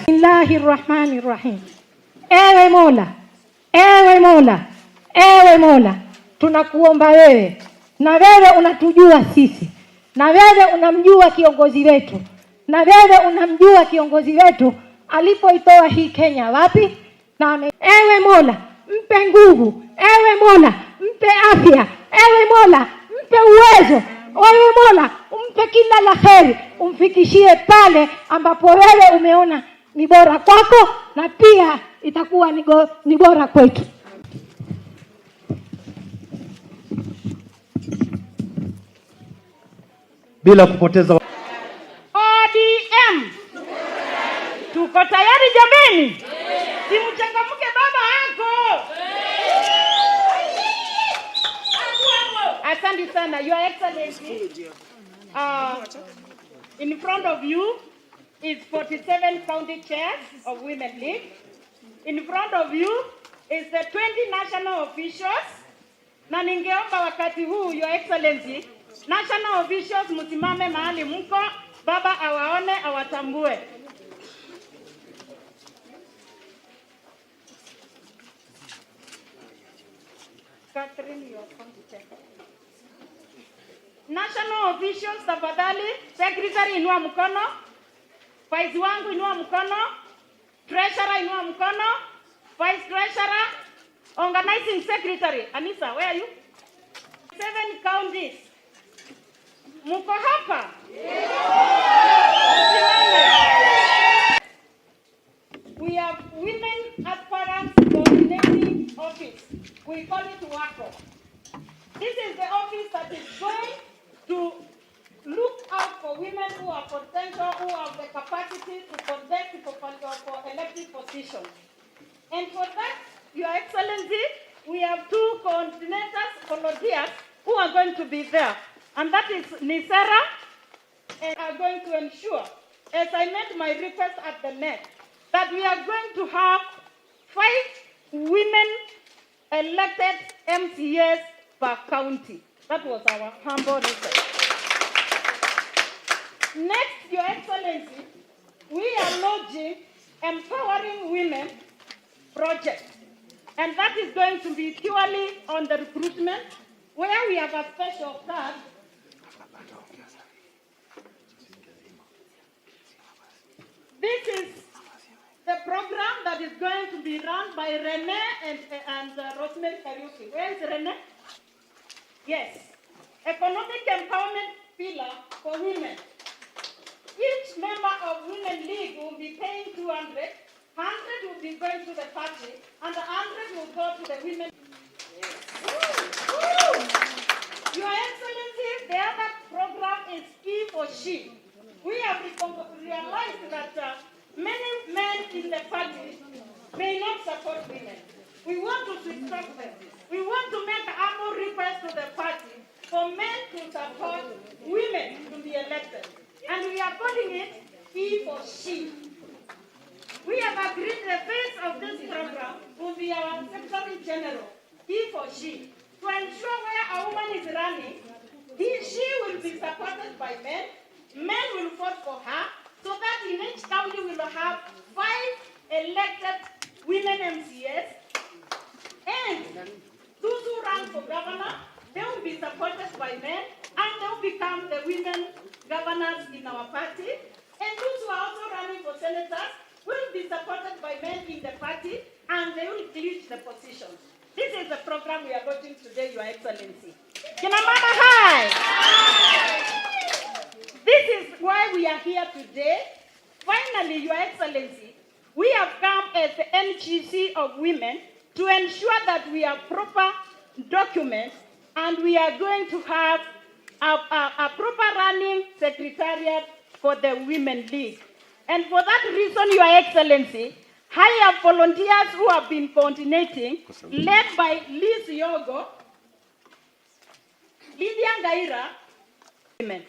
Bismillahirrahmanirrahim. Ewe Mola, ewe Mola, ewe Mola, tunakuomba wewe, na wewe unatujua sisi, na wewe unamjua kiongozi wetu, na wewe unamjua kiongozi wetu alipoitoa hii Kenya wapi. Ewe Mola, mpe nguvu, ewe Mola, mpe afya, ewe Mola, mpe uwezo, ewe Mola, umpe kila la kheri, umfikishie pale ambapo wewe umeona ni bora kwako, na pia itakuwa ni bora kwetu. Bila kupoteza ODM, tuko tayari jameni? Simchangamke baba yako. Asante sana, Your Excellency. In front of you is 47 county chairs of Women League. In front of you is the 20 national officials. Na ningeomba wakati huu, Your Excellency, national officials msimame mahali mko, baba awaone, awatambue. Catherine, you are national officials, tafadhali. Secretary inua mkono, vice wangu inua mkono, treasurer inua mkono, vice treasurer, organizing secretary. Anissa, where are you? 7 counties. Muko hapa? We have women aspirants coordinating office. We call it WACO. This is the office that is going to look out for women who are potential, who have the capacity to contest for elected positions. And for that, Your Excellency, we have 2 coordinators, volunteers, who are going to be there. And that is Nisera, and are going to ensure, as I made my request at the net, that we are going to have 5 women elected MCAs per county. That was our humble request. Next, Your Excellency, we are launching Empowering Women project. And that is going to be purely on the recruitment, where we have a special card. This is the program that is going to be run by Rene and Rosemary Kariuki. Where is Rene? Yes. Economic empowerment pillar for women. Each member of Women League will be paying 200. 100 will be going to the party, and the 100 will go to the women. Yes. Your Excellency, the other program is E for She. We have realized that many men in the party may not support women. We want to instruct them. We want to make a humble request to the party for men to support women to be elected. And we are calling it E for She. We have agreed the face of this program will be our Secretary General, E for She, to ensure where a woman is running, she will be supported by men. Men will vote for her, so that in each county we will have 5 elected women MCAs, and those who run for governor, they will be supported by men, and they will become the women governors in our party. And those who are also running for senators will be supported by men in the party, and they will clinch the positions. This is the program we are voting today, Your Excellency. Kina mama hi! This is why we are here today. Finally, Your Excellency, we have come as the NGC of women to ensure that we have proper documents, and we are going to have a proper running secretariat for the Women League. And for that reason, Your Excellency, I have volunteers who have been coordinating, led by Liz Yogo, Lydia Ngaira, women.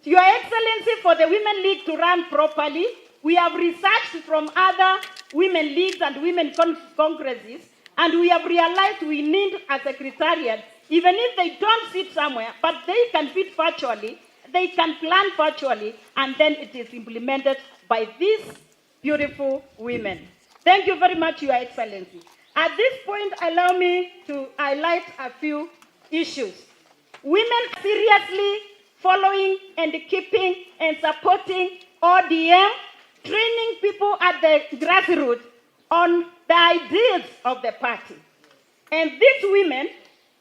Your Excellency, for the Women League to run properly, we have researched from other women leagues and women congresses, and we have realized we need a secretariat, even if they don't sit somewhere, but they can fit virtually. they can plan virtually, and then it is implemented by these beautiful women. Thank you very much, Your Excellency. At this point, allow me to highlight a few issues. Women seriously following and keeping and supporting ODM, training people at the grassroots on the ideals of the party. And these women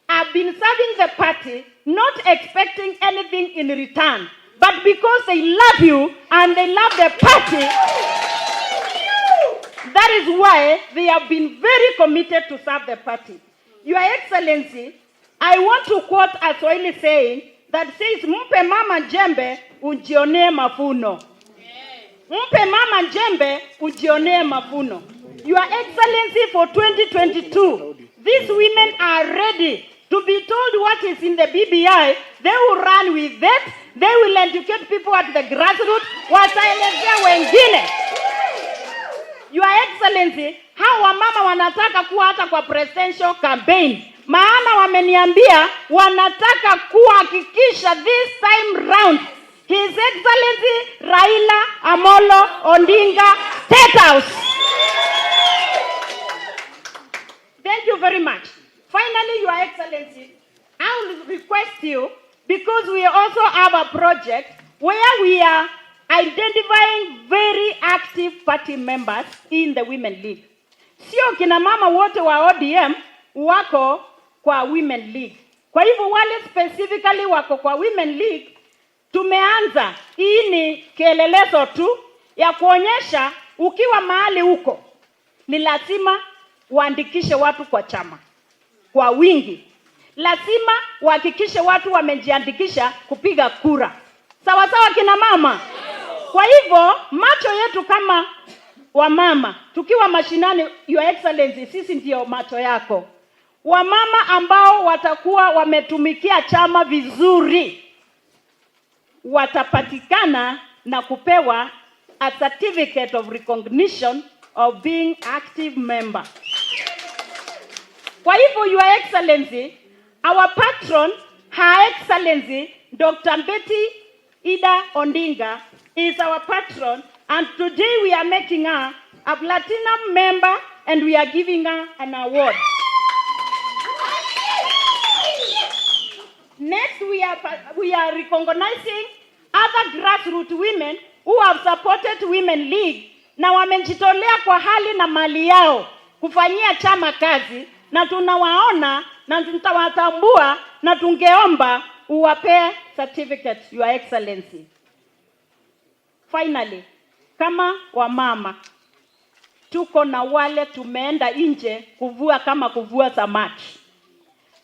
have been serving the party not expecting anything in return, but because they love you and they love the party, that is why they have been very committed to serve the party. Your Excellency, I want to quote a Swahili saying that says, "Mpe mama jembe ujione mafuno." Mpe mama jembe ujione mafuno. Your Excellency, for 2022, these women are ready to be told what is in the BBI. They will run with that. They will educate people at the grassroots. Wataelezea wengine. Your Excellency, hawa mama wanataka kuwa hata kwa presidential campaign. Maana wameniambia wanataka kuhakikisha this time round His Excellency Raila Amolo Odinga State House. Thank you very much. Finally, Your Excellency, I will request you, because we also have a project where we are identifying very active party members in the Women League. Sio kina mama wote wa ODM wako kwa Women League. Kwa hivyo wale specifically wako kwa Women League, tumeanza, hii ni kielelezo tu ya kuonyesha ukiwa mahali huko ni lazima uandikishe watu kwa chama kwa wingi. Lazima uhakikishe watu wamejiandikisha kupiga kura. Sawa sawa kina mama? Kwa hivyo macho yetu kama wamama tukiwa mashinani, Your Excellency, sisi ndio macho yako. Wamama ambao watakuwa wametumikia chama vizuri watapatikana na kupewa a certificate of recognition of being active member. Kwa hivyo, Your Excellency, our patron, Her Excellency Dr. Betty Ida Odinga is our patron, and today we are making her a platinum member and we are giving her an award. Next, we are recognizing other grassroots women who have supported Women League na wamejitolea kwa hali na mali yao kufanyia chama kazi, na tunawaona na tutawatambua na tungeomba uwape certificate, Your Excellency. Finally, kama wamama tuko na wale tumeenda nje kuvua kama kuvua samaki.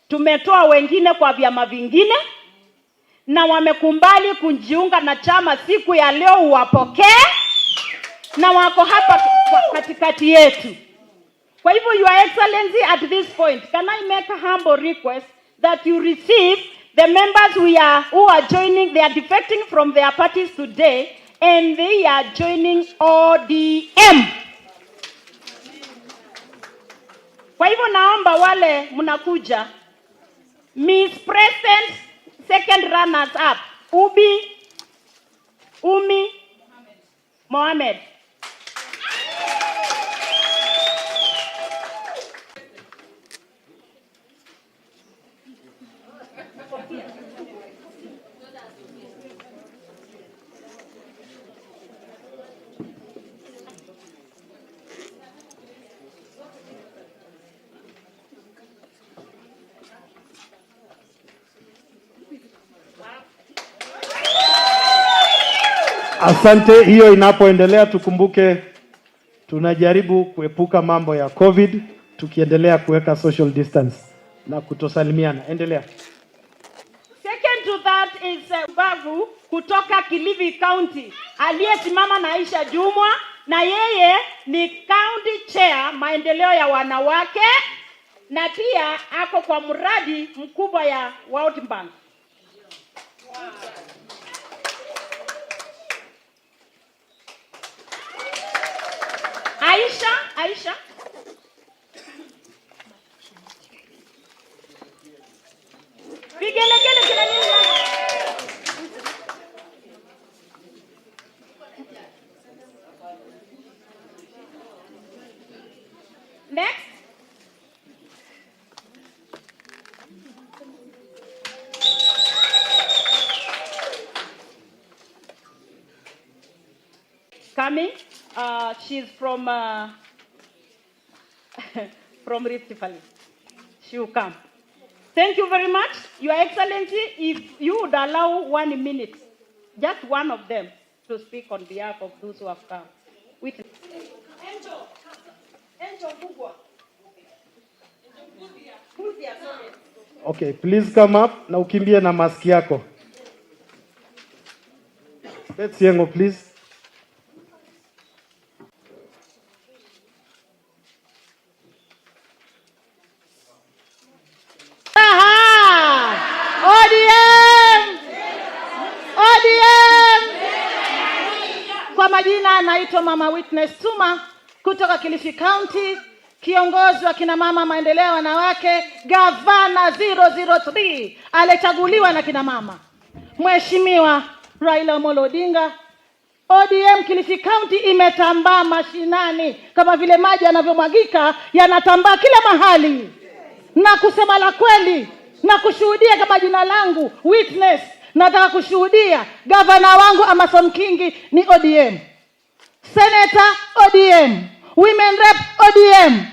Tumetoa wengine kwa vyama vingine na wamekumbali kujiunga na chama siku ya leo, uwapokee na wako hapa katikati yetu. Kwa hivyo, Your Excellency, at this point, can I make a humble request that you receive the members who are joining, they are defecting from their parties today, and they are joining ODM. Kwa hivyo naomba wale mnakuja, Miss President, second runners up, Umi Mohamed. Asante. Hiyo inapoendelea, tukumbuke tunajaribu kuepuka mambo ya COVID, tukiendelea kuweka social distance na kutosalimiana. Endelea. Second to that is Babu kutoka Kilifi County, aliyesimama na Aisha Jumwa, na yeye ni county chair maendeleo ya wanawake, na pia ako kwa mradi mkubwa ya World Bank. Aisha. Vigelegele kila nini? coming. She's from from Rift Valley. She will come. Thank you very much, Your Excellency. If you would allow 1 minute, just one of them, to speak on behalf of those who have come. Okay, please come up na ukimbie na mask yako. Let's Yengo, please. Kwa majina anaitwa Mama Witness Tuma kutoka Kilifi County, kiongozi wa kina mama maendeleo ya wanawake, gavana 003 alichaguliwa na kina mama. Mheshimiwa Raila Odinga. ODM Kilifi County imetambaa mashinani kama vile maji yanavyomwagika, yanatambaa kila mahali. Na kusema la kweli na kushuhudia kama jina langu Witness, nataka kushuhudia gavana wangu Amason Kingi ni ODM. Senator ODM, Women Rep ODM,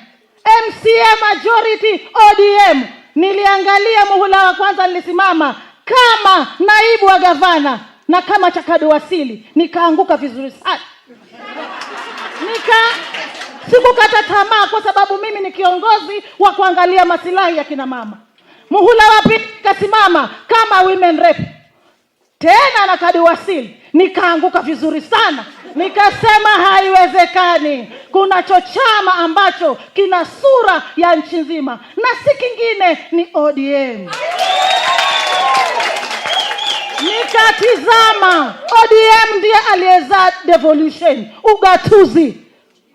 MCA majority ODM. Niliangalia muhula wa kwanza, nilisimama kama naibu wa gavana na kama chakadu wasili, nikaanguka vizuri sana. Sikukata tamaa kwa sababu mimi ni kiongozi wa kuangalia masilahi ya kina mama. Muhula wa pili kasimama kama Women Rep tena na kadi wasili, nikaanguka vizuri sana. Nikasema haiwezekani, kuna chochama ambacho kina sura ya nchi nzima na si kingine ni ODM. Nikatizama ODM ndiye aliyezaa devolution, ugatuzi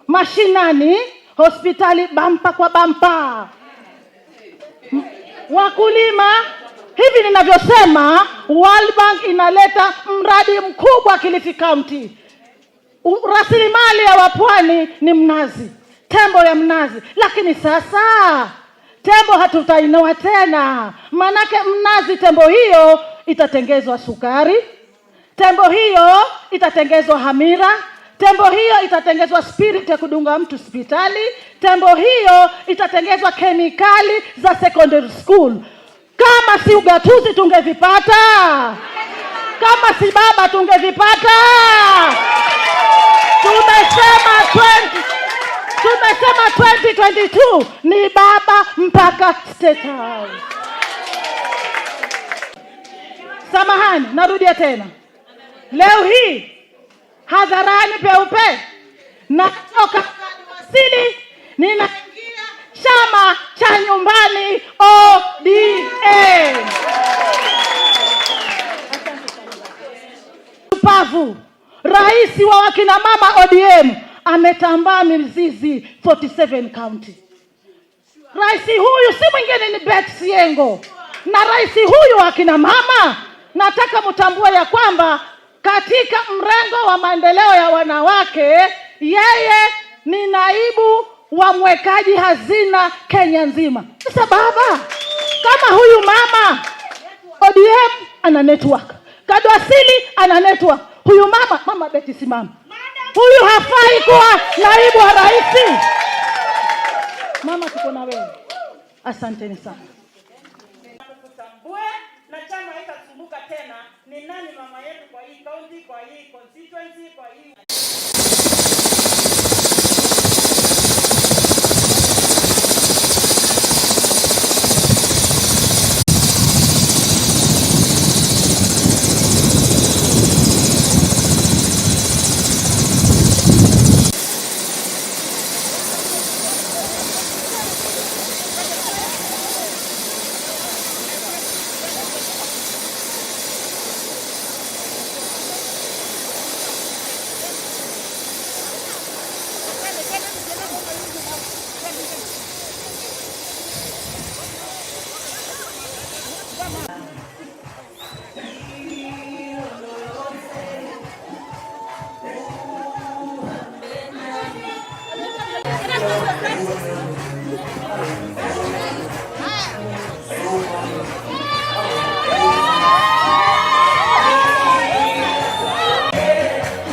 mashinani, hospitali bampa kwa bampa, wakulima. Hivi ninavyosema, World Bank inaleta mradi mkubwa Kilifi County. Rasilimali ya wapwani ni mnazi, tembo ya mnazi. Lakini sasa tembo hatutainoa tena, manake mnazi, tembo hiyo itatengezwa sukari, tembo hiyo itatengezwa hamira, tembo hiyo itatengezwa spirit ya kudunga mtu hospitali, tembo hiyo itatengezwa kemikali za secondary school. Kama si ugatuzi tungevipata, kama si baba tungevipata. Tumesema 2022 ni baba mpaka State House. Samahani, narudia tena. Leo hii hadharani peupe natoka wasili, ninaingia chama cha nyumbani ODM. Pavu, rais wa wakina mama ODM ametambaa mizizi 47 county. Rais huyu si mwingine ni Beth Siengo. Na rais huyu wa kina mama, nataka mtambue ya kwamba katika mrengo wa maendeleo ya wanawake, yeye ni naibu wa mwekaji hazina Kenya nzima. Sasa baba, kama huyu mama ODM ana network, Kadwasili ana network, huyu mama Beti simama, huyu hafai kuwa naibu wa rais. Mama, tuko na wewe. Asanteni sana. Kutambue na chama haitasumbuka tena ni nani mama yetu kwa hii county, kwa hii constituency, kwa hii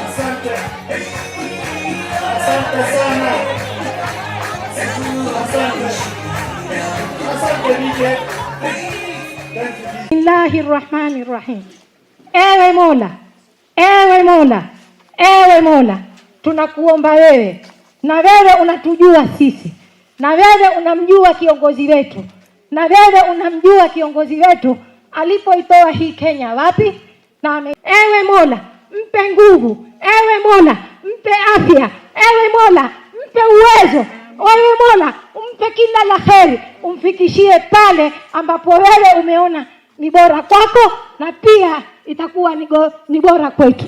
Asante. Bismillahirrahmanirrahim. Ewe Mola, ewe Mola, ewe Mola, tunakuomba wewe, na wewe unatujua sisi, na wewe unamjua kiongozi wetu, na wewe unamjua kiongozi wetu alipoitoa hii Kenya wapi. Ewe Mola, mpe nguvu, ewe Mola, mpe afya, ewe Mola, mpe uwezo, ewe Mola, umpe kila la kheri, umfikishie pale ambapo wewe umeona ni bora kwako, na pia itakuwa ni bora kwetu.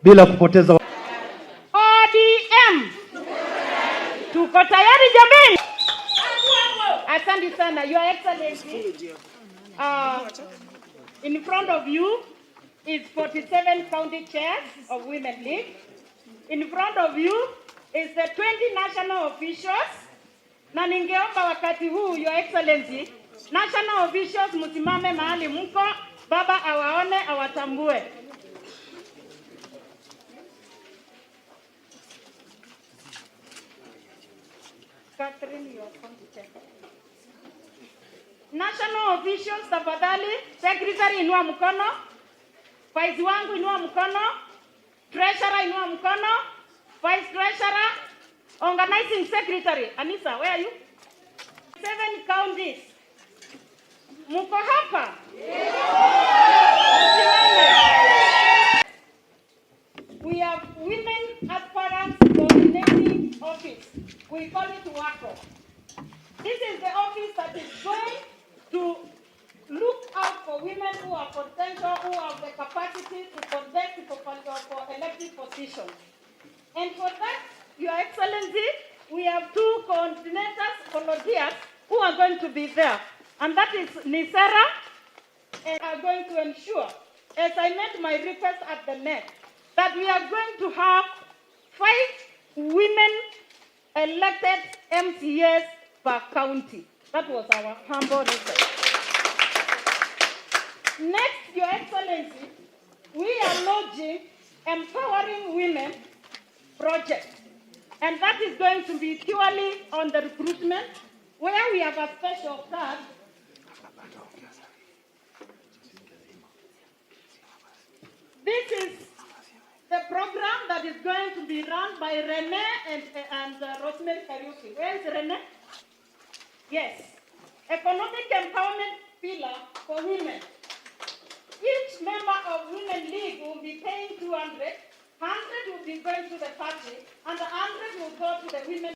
Bila kupoteza ODM. Tuko tayari jameni? Asante sana, Your Excellency. In front of you is 47 county chairs of Women League. In front of you is the 20 national officials. Na ningeomba wakati huu, Your Excellency, national officials msimame mahali mko, baba awaone, awatambue. Catherine, you are national officials, tafadhali. Secretary inua mkono, vice wangu inua mkono, treasurer inua mkono, vice treasurer, organizing secretary. Anissa, where are you? 7 counties. Mko hapa? We have women aspirants coordinating office. We call it WACO. This is the office that is going to look out for women who are potential, who have the capacity to contest for elected positions. And for that, Your Excellency, we have 2 coordinators, volunteers, who are going to be there. And that is Nisera, and are going to ensure, as I made my request at the net, that we are going to have 5 women elected MCAs per county. That was our humble request. Next, Your Excellency, we are launching Empowering Women project. And that is going to be purely on the recruitment, where we have a special card. This is the program that is going to be run by Rene and Rosemary Kariuki. Where is Rene? Yes. Economic empowerment pillar for women. Each member of Women League will be paying 200. 100 will be going to the party, and the 100 will go to the women.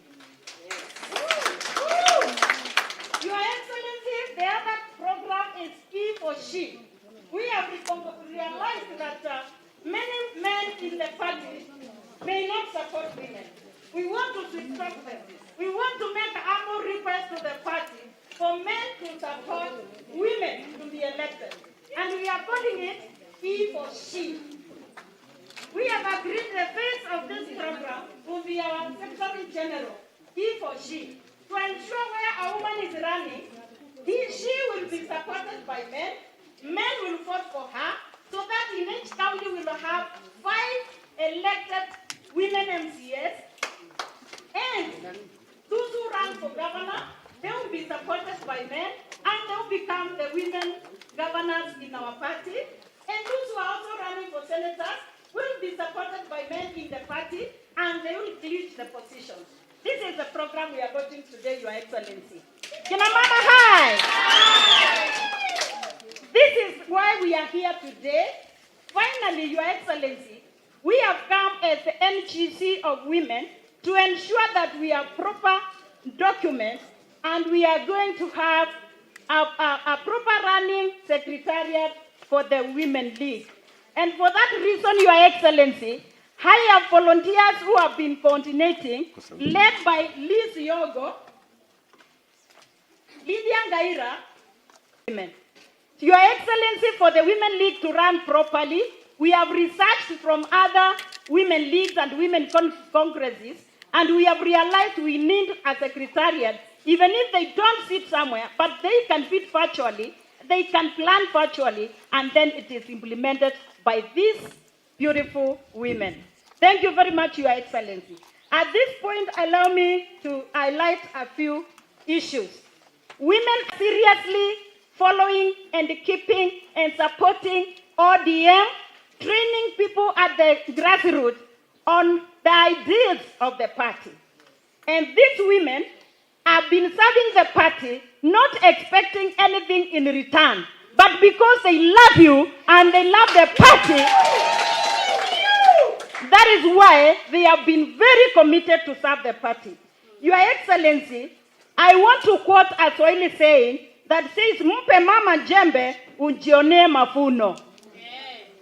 Your Excellency, the other program is E for She. We have realized that many men in the party may not support women. We want to instruct them. We want to make a humble request to the party for men to support women to be elected. And we are calling it E for She. We have agreed the face of this program will be our Secretary General, E for She, to ensure where a woman is running, she will be supported by men, men will vote for her, so that in each county we will have 5 elected women MCAs, and those who run for governor, they will be supported by men, and they will become the women governors in our party, and those who are also running for senators will be supported by men in the party, and they will clinch the positions. This is the program we are voting today, Your Excellency. Kina Mama, hi! This is why we are here today. Finally, Your Excellency, we have come as the NGC of women to ensure that we have proper documents, and we are going to have a proper running secretariat for the Women League. And for that reason, Your Excellency, I have volunteers who have been coordinating, led by Liz Yogo, Lydia Ngaira, women. Your Excellency, for the Women League to run properly, we have researched from other women leagues and women congresses, and we have realized we need a secretariat, even if they don't sit somewhere, but they can fit virtually, they can plan virtually, and then it is implemented by these beautiful women. Thank you very much, Your Excellency. At this point, allow me to highlight a few issues. Women are seriously following and keeping and supporting ODM, training people at the grassroots on the ideals of the party. And these women have been serving the party not expecting anything in return, but because they love you and they love the party, that is why they have been very committed to serve the party. Your Excellency, I want to quote a Swahili saying that says, "Mpe mama jembe ujione mafuno."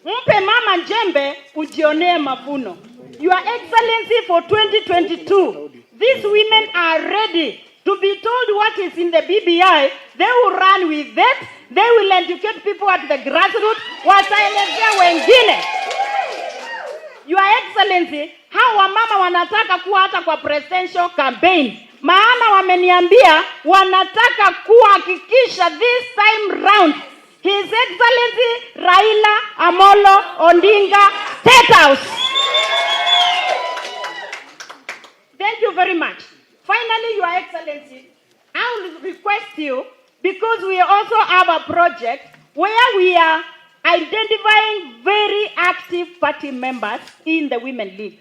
Mpe mama jembe ujione mafuno. Your Excellency, for 2022, these women are ready to be told what is in the BBI. They will run with that. They will educate people at the grassroots. Wataelezea wengine. Your Excellency, hawa mama wanataka kuwa hata kwa presidential campaign. Maana wameniambia wanataka kuhakikisha this time round His Excellency Raila Amolo Odinga State House. Thank you very much. Finally, Your Excellency, I will request you, because we also have a project where we are identifying very active party members in the Women League.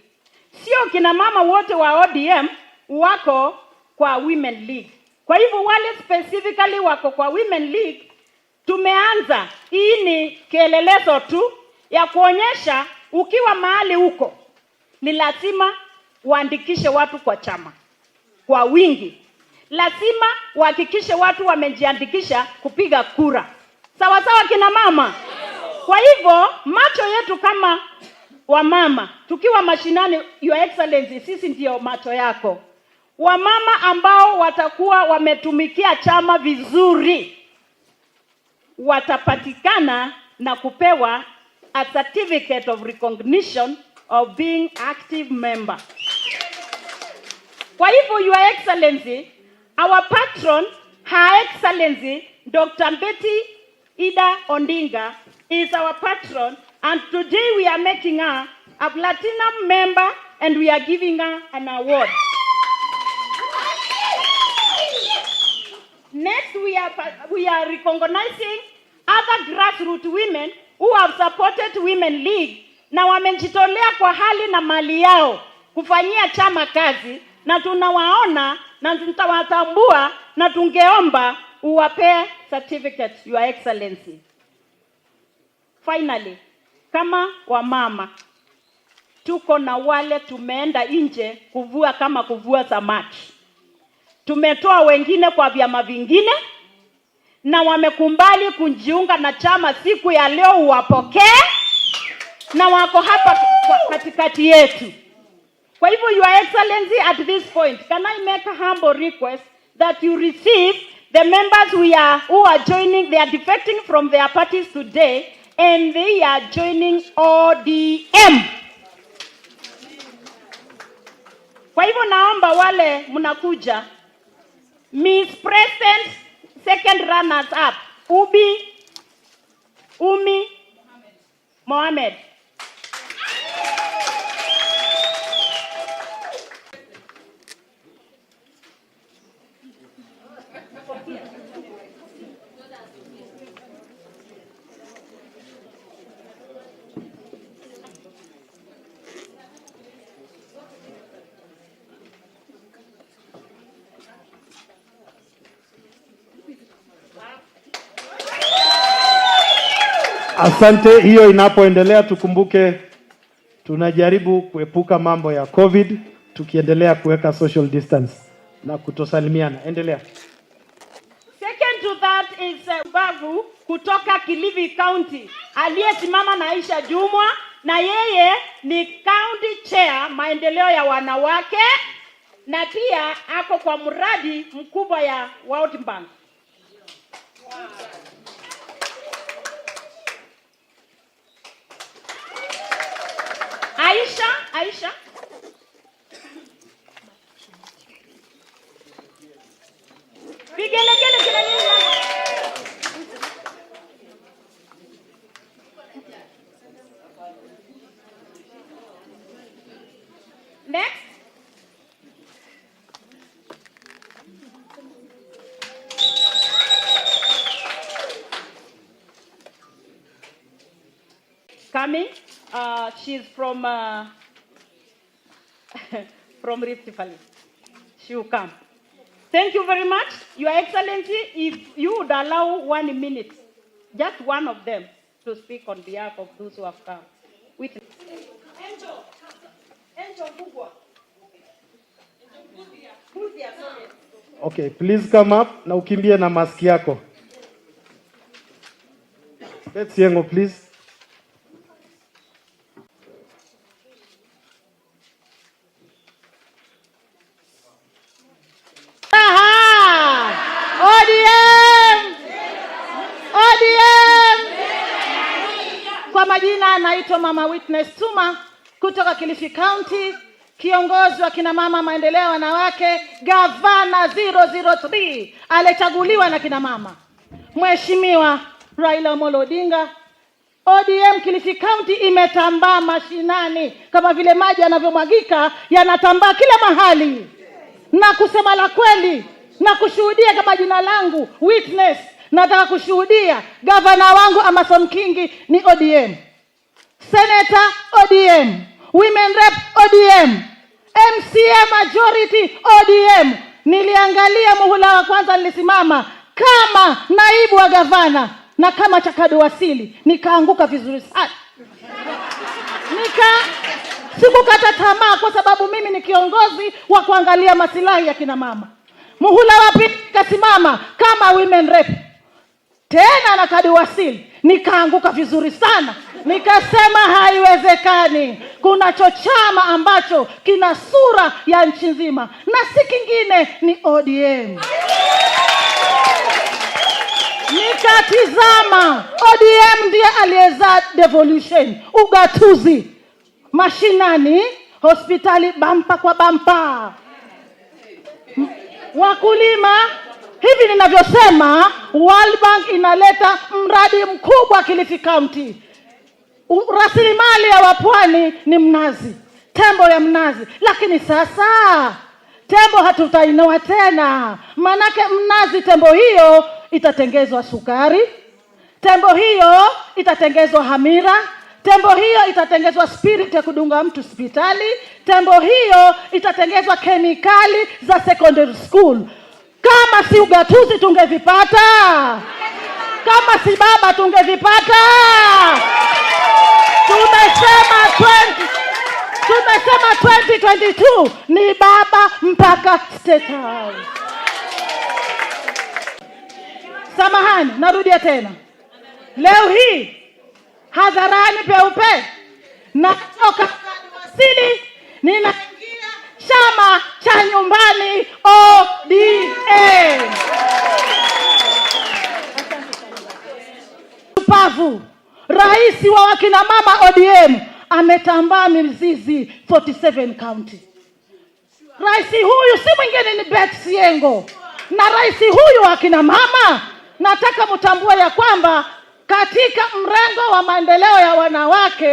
Sio kina mama wote wa ODM wako kwa Women League. Kwa hivyo wale specifically wako kwa Women League, tumeanza, hii ni kielelezo tu ya kuonyesha ukiwa mahali huko ni lazima uandikishe watu kwa chama kwa wingi. Lazima uhakikishe watu wamejiandikisha kupiga kura. Sawa sawa kina mama? Kwa hivyo macho yetu kama wamama tukiwa mashinani, Your Excellency, sisi ndio macho yako. Wamama ambao watakuwa wametumikia chama vizuri watapatikana na kupewa a certificate of recognition of being active member. Kwa hivyo, Your Excellency, our patron, Her Excellency Dr. Betty Ida Odinga is our patron, and today we are making her a platinum member and we are giving her an award. Next, we are recognizing other grassroots women who have supported Women League na wamejitolea kwa hali na mali yao kufanyia chama kazi, na tunawaona na tutawatambua na tungeomba uwape certificate, Your Excellency. Finally, kama wamama tuko na wale tumeenda nje kuvua kama kuvua samaki. Tumetoa wengine kwa vyama vingine na wamekumbali kujiunga na chama siku ya leo, uwapokee na wako hapa katikati yetu. Kwa hivyo, Your Excellency, at this point, can I make a humble request that you receive the members who are joining, they are defecting from their parties today and they are joining ODM. Kwa hivyo naomba wale mnakuja, Miss President, second runners up, Umi Mohamed. Asante. Hiyo inapoendelea, tukumbuke tunajaribu kuepuka mambo ya COVID, tukiendelea kuweka social distance na kutosalimiana. Endelea. Second to that is Babu kutoka Kilifi County, aliyesimama na Aisha Jumwa, na yeye ni county chair maendeleo ya wanawake, na pia ako kwa mradi mkubwa ya World Bank. Aisha. Vigelegele kila nini? Next, coming. She's from from Rift Valley. She will come. Thank you very much, Your Excellency. If you would allow 1 minute, just one of them, to speak on behalf of those who have come. Okay, please come up na ukimbie na mask yako. Let's Yengo, please. Kwa majina anaitwa Mama Witness Tuma kutoka Kilifi County, kiongozi wa kina mama maendeleo ya wanawake, gavana 003 alichaguliwa na kina mama. Mheshimiwa Raila Odinga, ODM Kilifi County imetambaa mashinani kama vile maji yanavyomwagika, yanatambaa kila mahali. Na kusema la kweli na kushuhudia kama jina langu Witness, nataka kushuhudia gavana wangu Amason Kingi ni ODM, Senator ODM, Women Rep ODM, MCA majority ODM. Niliangalia muhula wa kwanza, nilisimama kama naibu wa gavana na kama chakado wasili, nikaanguka vizuri sana. Sikukata tamaa kwa sababu mimi ni kiongozi wa kuangalia masilahi ya kina mama. Muhula wa pili nikasimama kama Women Rep tena na kadi wasili, nikaanguka vizuri sana. Nikasema haiwezekani, kuna chama ambacho kina sura ya nchi nzima na si kingine ni ODM. Nikatizama ODM ndiye aliyezaa devolution, ugatuzi mashinani, hospitali bampa kwa bampa, wakulima. Hivi ninavyosema, World Bank inaleta mradi mkubwa Kilifi County. Rasilimali ya wapwani ni mnazi, tembo ya mnazi. Lakini sasa tembo hatutainoa tena, manake mnazi, tembo hiyo itatengezwa sukari, tembo hiyo itatengezwa hamira, tembo hiyo itatengezwa spirit ya kudunga mtu hospitali, tembo hiyo itatengezwa kemikali za secondary school. Kama si ugatuzi tungevipata, kama si baba tungevipata. Tumesema 2022 ni baba mpaka State House. Samahani, narudia tena. Leo hii hadharani peupe natoka wasili, ninaingia chama cha nyumbani ODM. Pavu, rais wa wakina mama ODM, ametambaa mizizi 47 county. Rais huyu si mwingine ni Beth Siengo. Na rais huyu wa kina mama, nataka mtambue ya kwamba katika mrengo wa maendeleo ya wanawake,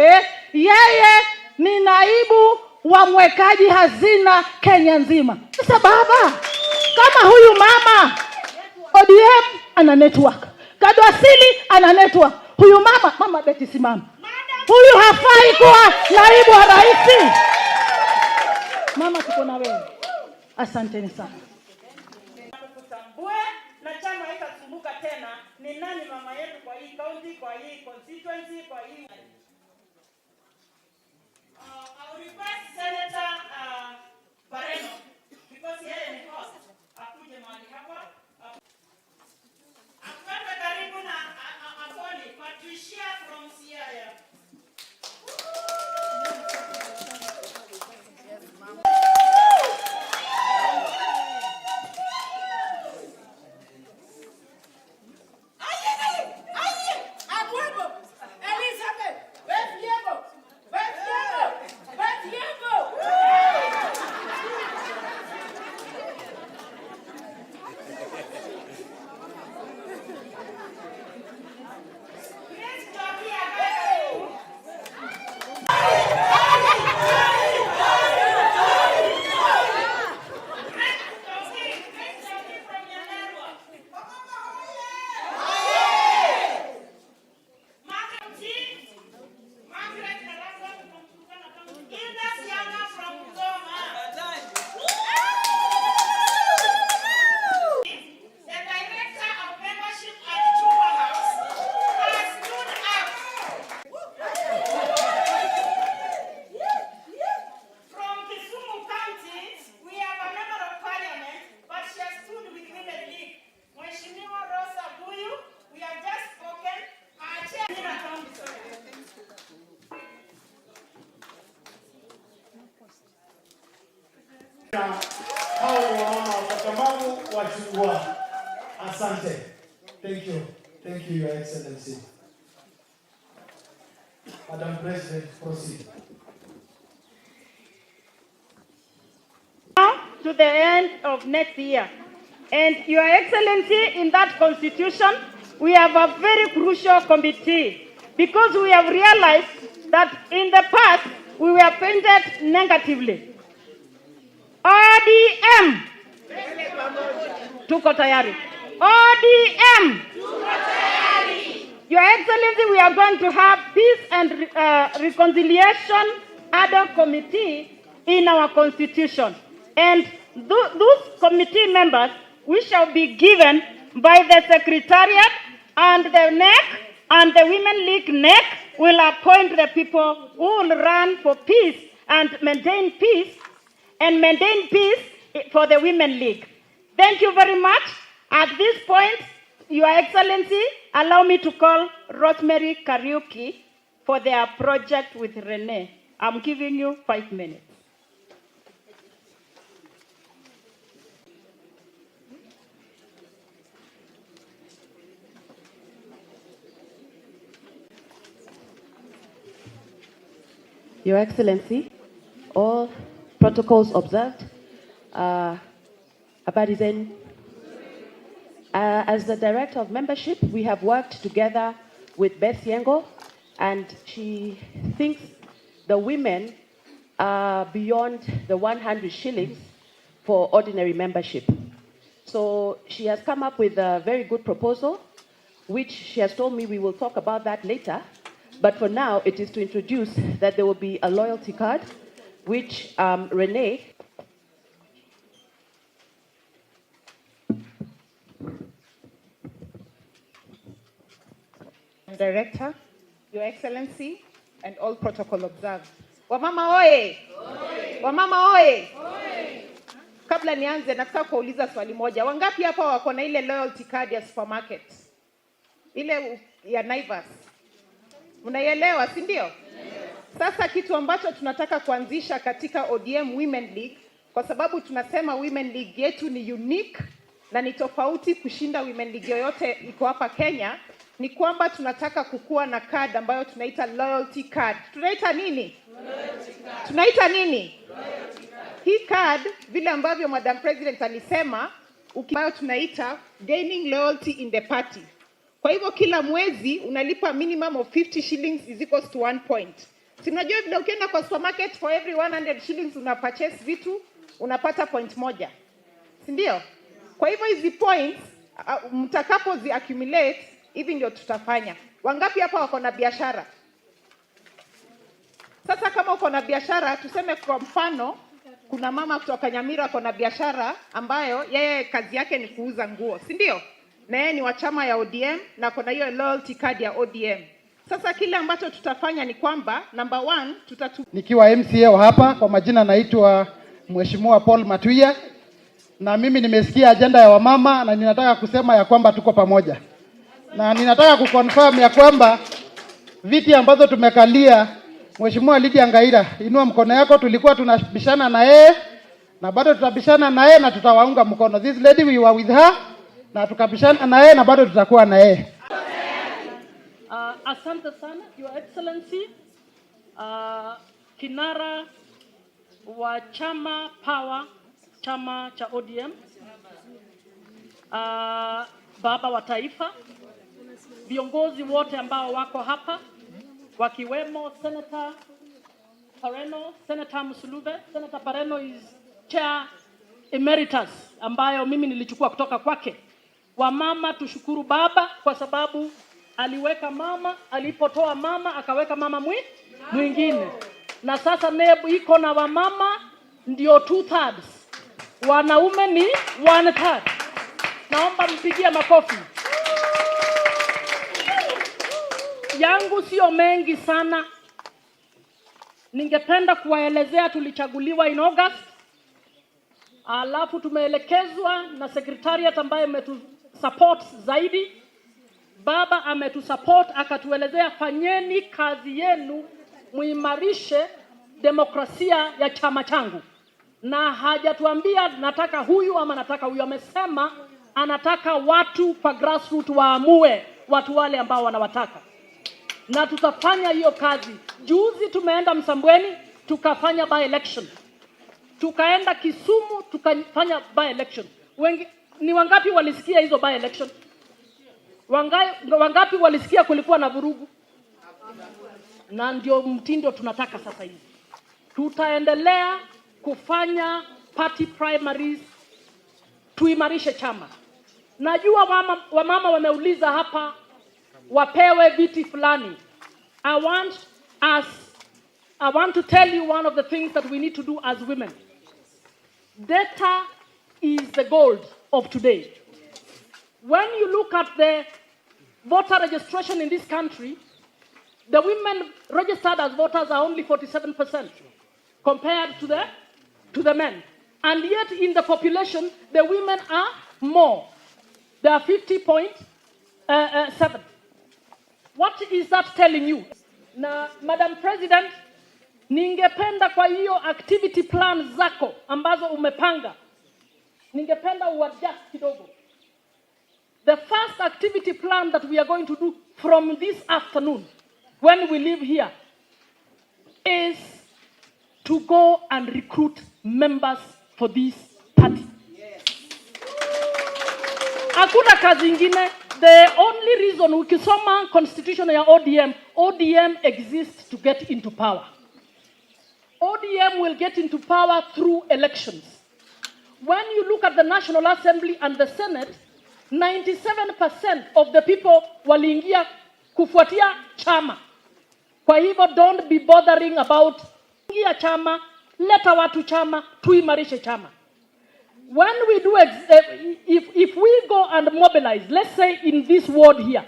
yeye ni naibu wa mwekaji hazina Kenya nzima. Sasa baba, kama huyu mama ODM ana network, Kadwasili ana network, huyu mama Beti simama, huyu hafai kuwa naibu wa rais. Mama, tuko na wewe. Asanteni sana. Kutambue na chama haitasumbuka tena ni nani mama yetu kwa hii county, kwa hii constituency, kwa hii. I will request Senator Bareno, because yeye ni host, akuje mahali hapa. Akwepe karibu na Akoni, Patricia from Siaya. Hao wamama wakakamavu wachungwa. Asante. Thank you. Thank you, Your Excellency. Madam President, proceed. Now to the end of next year. And Your Excellency, in that constitution, we have a very crucial committee because we have realized that in the past we were painted negatively. ODM. Tuko tayari. ODM. Your Excellency, we are going to have peace and reconciliation ad hoc committee in our constitution. And those committee members, we shall be given by the Secretariat, and the NEC and the Women League NEC will appoint the people who will run for peace and maintain peace for the Women League. Thank you very much. At this point, Your Excellency, allow me to call Rosemary Kariuki for their project with Renee. I'm giving you 5 minutes. Your Excellency, all protocols observed. Habari zenu. As the Director of Membership, we have worked together with Beth Yengo, and she thinks the women are beyond the 100 shillings for ordinary membership. So she has come up with a very good proposal, which she has told me we will talk about that later. But for now, it is to introduce that there will be a loyalty card, which Renee. Director, Your Excellency, and all protocol observed. Wamama oye! Wamama oye! Kabla nianze, nataka kuuliza swali moja. Wangapi hapa wako na ile loyalty card ya supermarket? Ile ya Naivas. Unaielewa, si ndio? Sasa kitu ambacho tunataka kuanzisha katika ODM Women League, kwa sababu tunasema Women League yetu ni unique na ni tofauti kushinda Women League yoyote iko hapa Kenya, ni kwamba tunataka kukua na card ambayo tunaita loyalty card. Tunaita nini? Loyalty card. Tunaita nini? Loyalty card. Hii card, vile ambavyo Madam President alisema, ambayo tunaita gaining loyalty in the party. Kwa hivyo kila mwezi unalipa minimum of 50 shillings is equals to 1 point. Si mnajua vile ukienda kwa supermarket for every 100 shillings una purchase vitu, unapata point moja. Si ndio? Kwa hivyo hizi points mtakapo zi accumulate, hivi ndio tutafanya. Wangapi hapa wako na biashara? Sasa kama uko na biashara, tuseme kwa mfano kuna mama kutoka Nyamira wako na biashara ambayo yeye kazi yake ni kuuza nguo, si ndio? Na yeye ni wa chama ya ODM na kuna hiyo loyalty card ya ODM. Sasa kile ambacho tutafanya ni kwamba number 1 nikiwa MCA hapa, kwa majina naitwa Mheshimiwa Paul Matuya, na mimi nimesikia agenda ya wamama na ninataka kusema ya kwamba tuko pamoja. Na ninataka kuconfirm ya kwamba viti ambazo tumekalia, Mheshimiwa Lydia Ngaira, inua mkono yako, tulikuwa tunabishana na yeye na bado tutabishana na yeye na tutawaunga mkono. This lady we were with her na tukabishana na yeye na bado tutakuwa na yeye. Asante sana Your Excellency, kinara wa chama power, chama cha ODM, baba wa taifa, viongozi wote ambao wako hapa wakiwemo Senator Pareno, Senator Musulube. Senator Pareno is chair emeritus ambayo mimi nilichukua kutoka kwake. Wamama tushukuru baba kwa sababu aliweka mama, alipotoa mama akaweka mama mwingine. Na sasa nebu iko na wamama ndio 2/3. Wanaume ni 1/3. Naomba mpigie makofi. Yangu sio mengi sana. Ningependa kuwaelezea tulichaguliwa in August. Alafu tumeelekezwa na Secretariat ambaye ametusupport zaidi. Baba ametusupport akatuelezea fanyeni kazi yenu muimarishe demokrasia ya chama changu. na hajatuambia nataka huyu ama nataka huyu. Amesema anataka watu kwa grassroots waamue watu wale ambao wanawataka, na tutafanya hiyo kazi. Juzi tumeenda Msambweni tukafanya by election, tukaenda Kisumu tukafanya by election. Ni wangapi walisikia hizo by election? Wangapi walisikia kulikuwa na vurugu? Na ndio mtindo tunataka sasa hivi. Tutaendelea kufanya party primaries, tuimarishe chama. Najua wamama wameuliza hapa wapewe viti fulani. I want to tell you one of the things that we need to do as women. Data is the gold of today. When you look at the voter registration in this country, the women registered as voters are only 47% compared to the men. And yet in the population, the women are more. They are 50.7. What is that telling you? Na Madam President, ningependa kwa hiyo activity plan zako ambazo umepanga, ningependa uadjust kidogo. The first activity plan that we are going to do from this afternoon when we leave here is to go and recruit members for this party. Hakuna kazi ingine. The only reason ukisoma constitution ya ODM exists to get into power. ODM will get into power through elections. When you look at the National Assembly and the Senate, 97% of the people waliingia kufuatia chama. Kwa hivyo don't be bothering about ingia chama, leta watu chama, tuimarishe chama. When we do, if we go and mobilize, let's say in this ward here,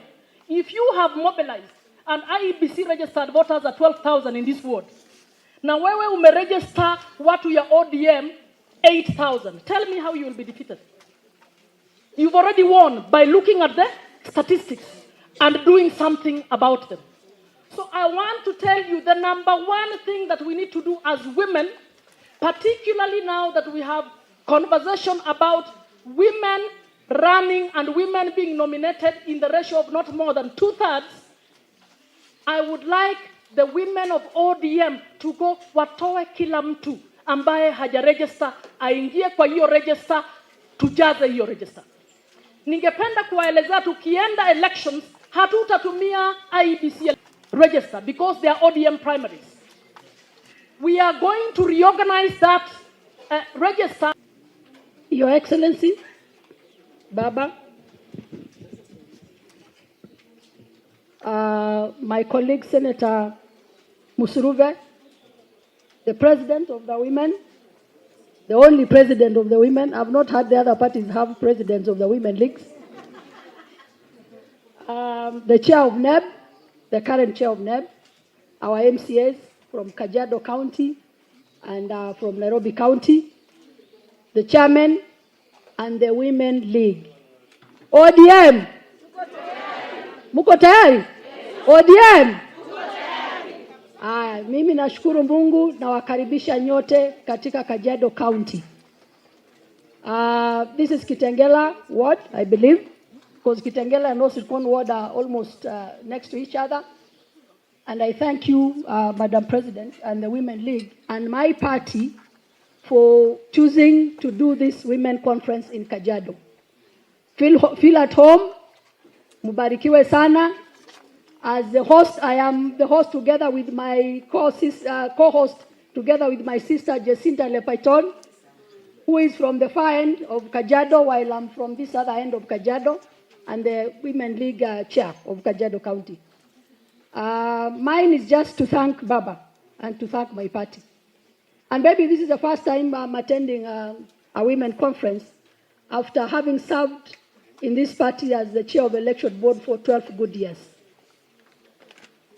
if you have mobilized and IEBC registered voters are 12,000 in this ward, na wewe umeregister watu ya ODM 8,000, tell me how you will be defeated. You've already won by looking at the statistics and doing something about them. So I want to tell you the number one thing that we need to do as women, particularly now that we have conversation about women running and women being nominated in the ratio of not more than 2/3, I would like the women of ODM to go watoe kila mtu ambaye hajaregister aingie kwa hiyo register, tujaze hiyo register. Ningependa kuwaeleza tukienda elections hatutatumia IEBC register because they are ODM primaries. We are going to reorganize that register. Your Excellency, Baba, my colleague Senator Musuruve, the president of the women, the only president of the women. I've not had the other parties have presidents of the women leagues. The chair of NEB, the current chair of NEB, our MCAs from Kajiado County and from Nairobi County, the chairman and the women league. ODM, muko tayari? ODM. Mimi nashukuru Mungu na wakaribisha nyote katika Kajiado County. This is Kitengela ward, I believe, because Kitengela and North-Silkon ward are almost next to each other. And I thank you, Madam President, and the Women League and my party for choosing to do this women conference in Kajiado. Feel at home. Mubarikiwe sana. As the host, I am the host together with my co-host, together with my sister Jacinta Lepaiton, who is from the far end of Kajiado, while I'm from this other end of Kajiado, and the Women League chair of Kajiado County. Mine is just to thank Baba and to thank my party. And maybe this is the first time I'm attending a women conference after having served in this party as the chair of the election board for 12 good years.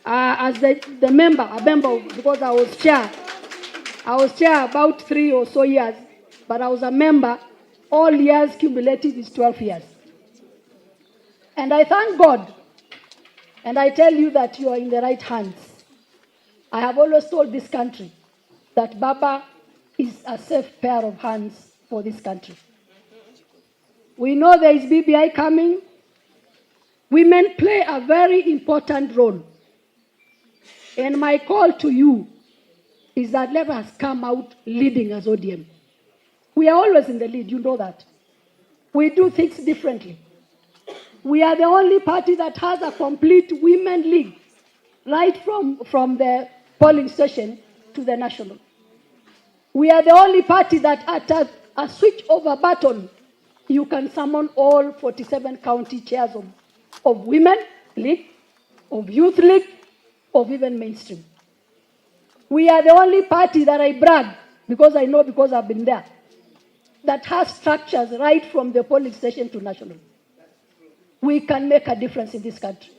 As the member, because I was chair about 3 or so years, but I was a member, all years cumulative is 12 years. And I thank God, and I tell you that you are in the right hands. I have always told this country that Baba is a safe pair of hands for this country. We know there is BBI coming. Women play a very important role. And my call to you is that let us come out leading as ODM. We are always in the lead, you know that. We do things differently. We are the only party that has a complete women league, right from the polling station to the national. We are the only party that at a switch of a button, you can summon all 47 county chairs of women league, of youth league, of even mainstream. We are the only party that I brag, because I know because I've been there, that has structures right from the polling station to national. We can make a difference in this country.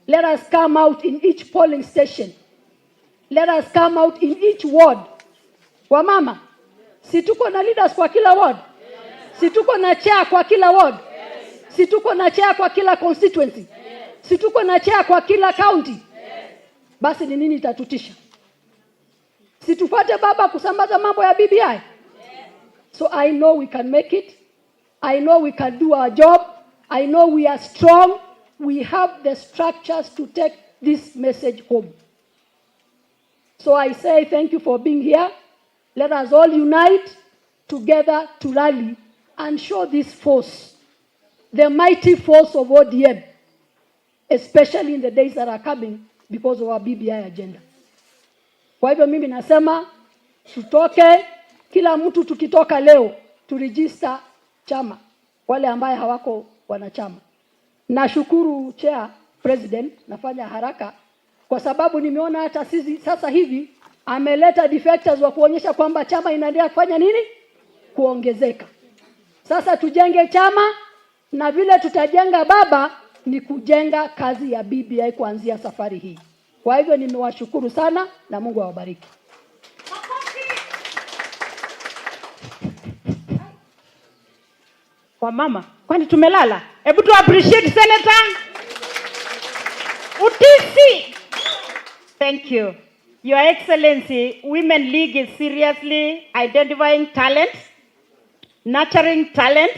Let us come out in each polling station. Let us come out in each ward. Wamama, si tuko na leaders kwa kila ward? Si tuko na chair kwa kila ward? Si tuko na chair kwa kila constituency? Si tuko na chair kwa kila county? Basi ni nini itatutisha? Si tupate baba kusambaza mambo ya BBI? So I know we can make it. I know we can do our job. I know we are strong. We have the structures to take this message home. So I say thank you for being here. Let us all unite together to rally and show this force, the mighty force of ODM, especially in the days that are coming because of our BBI agenda. Kwa hivyo mimi nasema tutoke, kila mtu tukitoka leo turegister chama wale ambaye hawako wanachama. Nashukuru Chair President, nafanya haraka kwa sababu nimeona hata sisi sasa hivi ameleta defectors wa kuonyesha kwamba chama inaendelea kufanya nini? Kuongezeka. Sasa tujenge chama, na vile tutajenga baba ni kujenga kazi ya BBI kuanzia safari hii. Kwa hivyo nimewashukuru sana na Mungu awabariki. Kwa mama, kwani tumelala? Hebu tu appreciate Senator Utisi. Thank you. Your Excellency, Women League is seriously identifying talent, nurturing talent,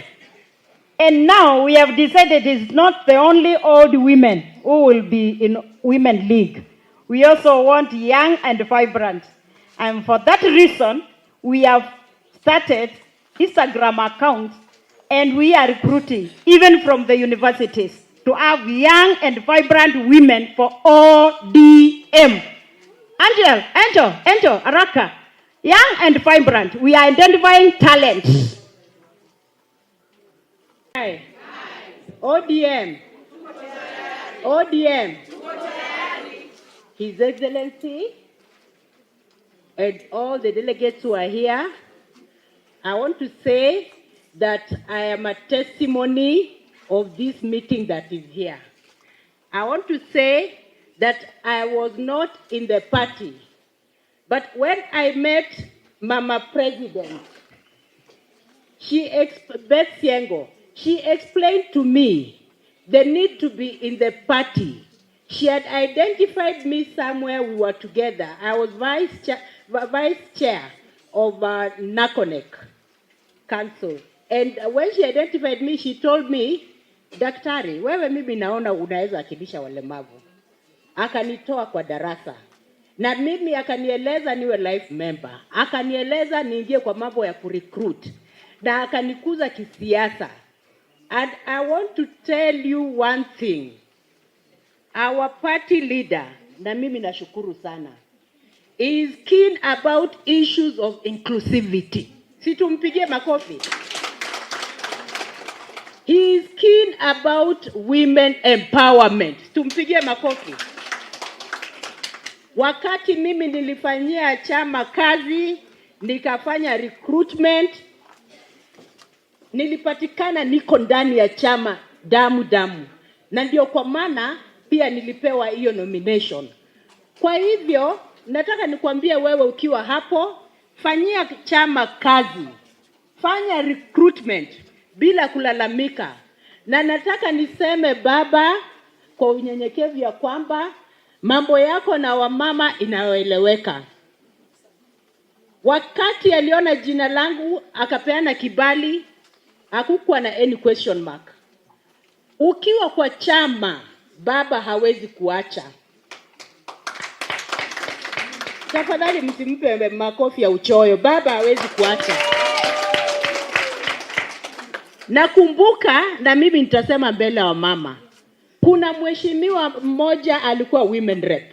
and now we have decided it's not the only old women who will be in Women League. We also want young and vibrant. And for that reason, we have started Instagram accounts, and we are recruiting, even from the universities, to have young and vibrant women for ODM. Angel, Araka, young and vibrant, we are identifying talent. Hi. ODM. His Excellency and all the delegates who are here, I want to say that I am a testimony of this meeting that is here. I want to say that I was not in the party, but when I met Mama President, Beth Siengo, she explained to me the need to be in the party. She had identified me somewhere we were together. I was vice chair of Nakonek Council. And when she identified me, she told me, Daktari, wewe mimi naona unaweza akilisha walemavu. Akanitoa kwa darasa. Na mimi akanieleza niwe life member. Akanieleza niingie kwa mambo ya kurecruit. Na akanikuza kisiasa. And I want to tell you one thing. Our party leader, na mimi nashukuru sana, is keen about issues of inclusivity. Si tumpigie makofi. He is keen about women empowerment. Tumpigie makofi. Wakati mimi nilifanyia chama kazi, nikafanya recruitment, nilipatikana niko ndani ya chama damu. Na ndio kwa maana pia nilipewa hiyo nomination. Kwa hivyo, nataka nikwambie wewe ukiwa hapo, fanyia chama kazi. Fanya recruitment bila kulalamika. Na nataka niseme baba kwa unyenyekevu ya kwamba mambo yako na wamama inaeleweka. Wakati aliona jina langu akapeana kibali, hakukuwa na any question mark. Ukiwa kwa chama, baba hawezi kuacha. Tafadhali msimpe makofi ya uchoyo, baba hawezi kuacha. Nakumbuka, na mimi nitasema mbele wa mama, kuna mheshimiwa mmoja alikuwa women rep.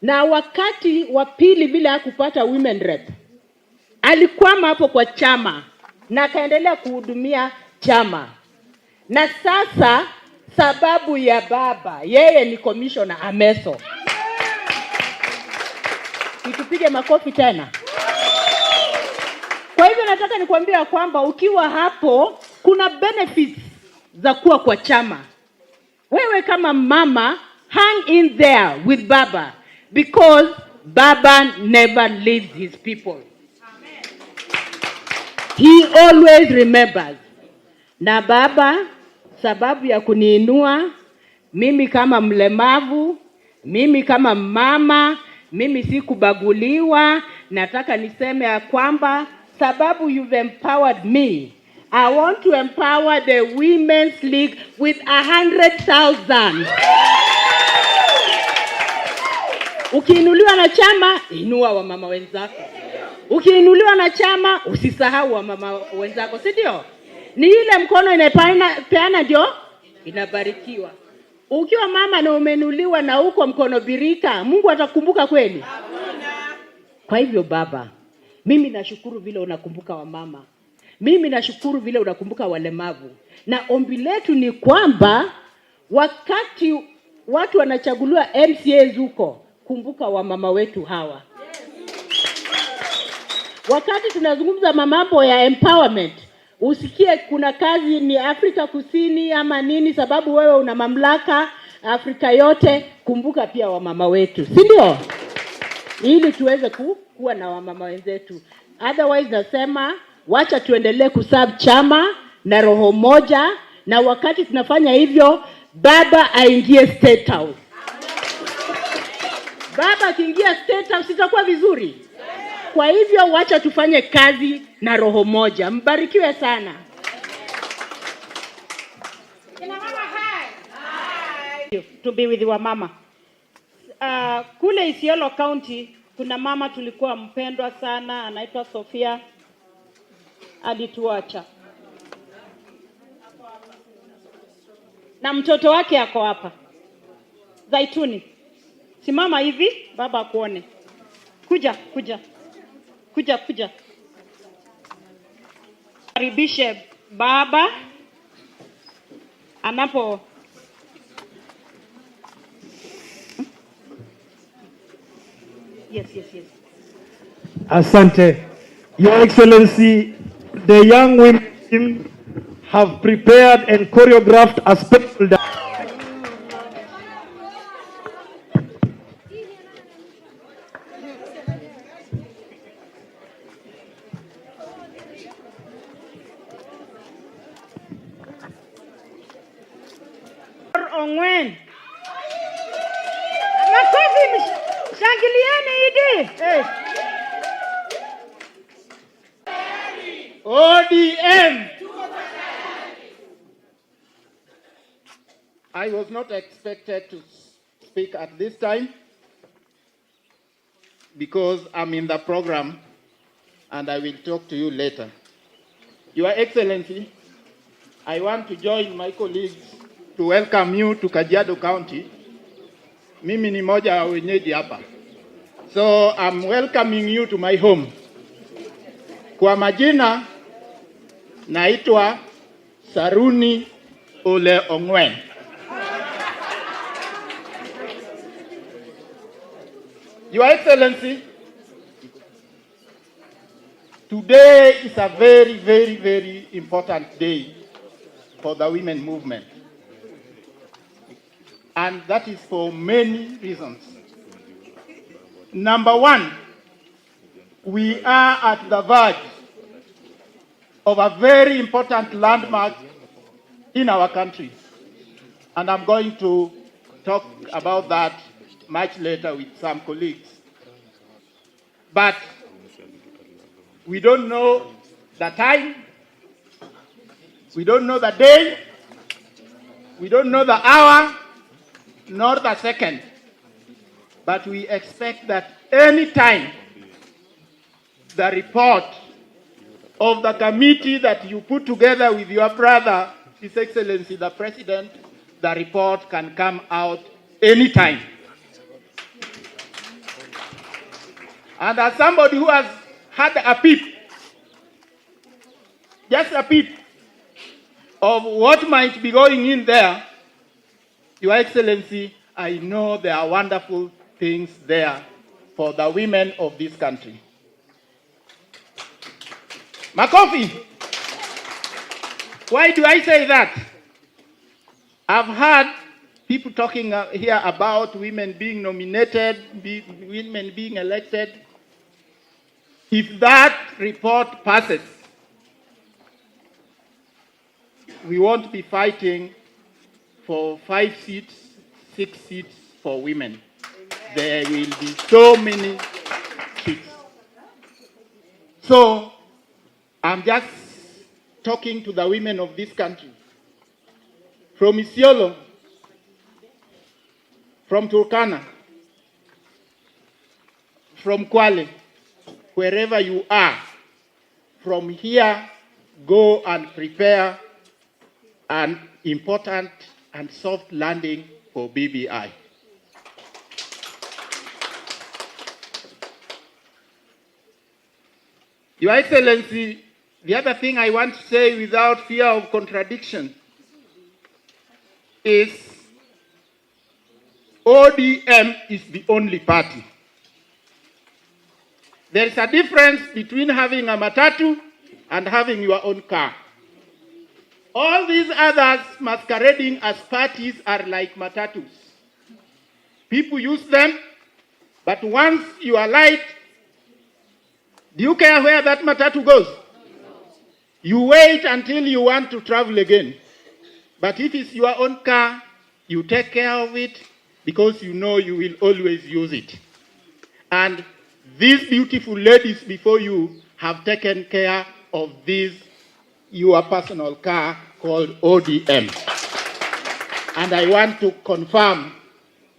Na wakati wa pili bila hakupata women rep, alikwama hapo kwa chama na akaendelea kuhudumia chama. Na sasa sababu ya baba, yeye ni commissioner Ameso. Tupige makofi tena. Kwa hivyo nataka nikwambia kwamba ukiwa hapo kuna benefits za kuwa kwa chama. Wewe kama mama, hang in there with baba, because baba never leaves his people. He always remembers. Na baba, sababu ya kuniinua mimi kama mlemavu, mimi kama mama, mimi si kubaguliwa, nataka niseme ya kwamba sababu you've empowered me, I want to empower the Women's League with 100,000. Ukiinuliwa na chama, inua wa mama wenzako. Ukiinuliwa na chama, usisahau wa mama wenzako, si ndio? Ni ile mkono inapeana ndio inabarikiwa. Ukiwa mama na umeinuliwa na uko mkono birika, Mungu atakumbuka kweli? Kwa hivyo baba, mimi nashukuru vile unakumbuka wa mama. Mimi nashukuru vile unakumbuka walemavu. Na ombi letu ni kwamba wakati watu wanachaguliwa MCAs huko, kumbuka wa mama wetu hawa. Wakati tunazungumza mambo ya empowerment, usikie kuna kazi ni Afrika Kusini ama nini, sababu wewe una mamlaka Afrika yote, kumbuka pia wa mama wetu, si ndio? Ili tuweze kuwa na wamama wenzetu. Otherwise nasema wacha tuendelee kuserve chama na roho moja, na wakati tunafanya hivyo baba aingie State House. Baba akiingia State House itakuwa vizuri. Kwa hivyo wacha tufanye kazi na roho moja. Mbarikiwe sana. Kina mama hai. To be with wa mama. Kule Isiolo County kuna mama tulikuwa mpendwa sana, anaitwa Sofia, alituacha. Na mtoto wake ako hapa. Zaituni. Simama hivi, baba akuone. Kuja. Karibishe baba anapo. Yes. Asante. Your Excellency, the young women team have prepared and choreographed a special dance. Ongwen. Makofi, shangilieni idi. Hey. ODM. I was not expected to speak at this time because I'm in the program and I will talk to you later. Your Excellency, I want to join my colleagues to welcome you to Kajiado County. Mimi ni moja wa wenyeji hapa. So I'm welcoming you to my home. Kwa majina naitwa Saruni Ole Ongwen. Your Excellency, today is a very, very, very important day for the women movement. And that is for many reasons. Number one, we are at the verge of a very important landmark in our country. And I'm going to talk about that much later with some colleagues. But We don't know the time. We don't know the day. We don't know the hour, nor the second. But we expect that any time the report of the committee that you put together with your brother, His Excellency the President, the report can come out anytime. And as somebody who has had a peep, just a peep of what might be going in there, Your Excellency, I know there are wonderful things there for the women of this country. Makofi. Why do I say that? I've heard people talking here about women being nominated, women being elected. If that report passes, we won't be fighting for 5 seats, 6 seats for women. There will be so many seats. So I'm just talking to the women of this country. From Isiolo, from Turkana, from Kwale, wherever you are, from here, go and prepare an important and soft landing for BBI. Your Excellency, the other thing I want to say without fear of contradiction is ODM is the only party. There is a difference between having a matatu and having your own car. All these others masquerading as parties are like matatus. People use them, but once you are light, do you care where that matatu goes? You wait until you want to travel again. But if it's your own car, you take care of it because you know you will always use it. And these beautiful ladies before you have taken care of this, your personal car called ODM. And I want to confirm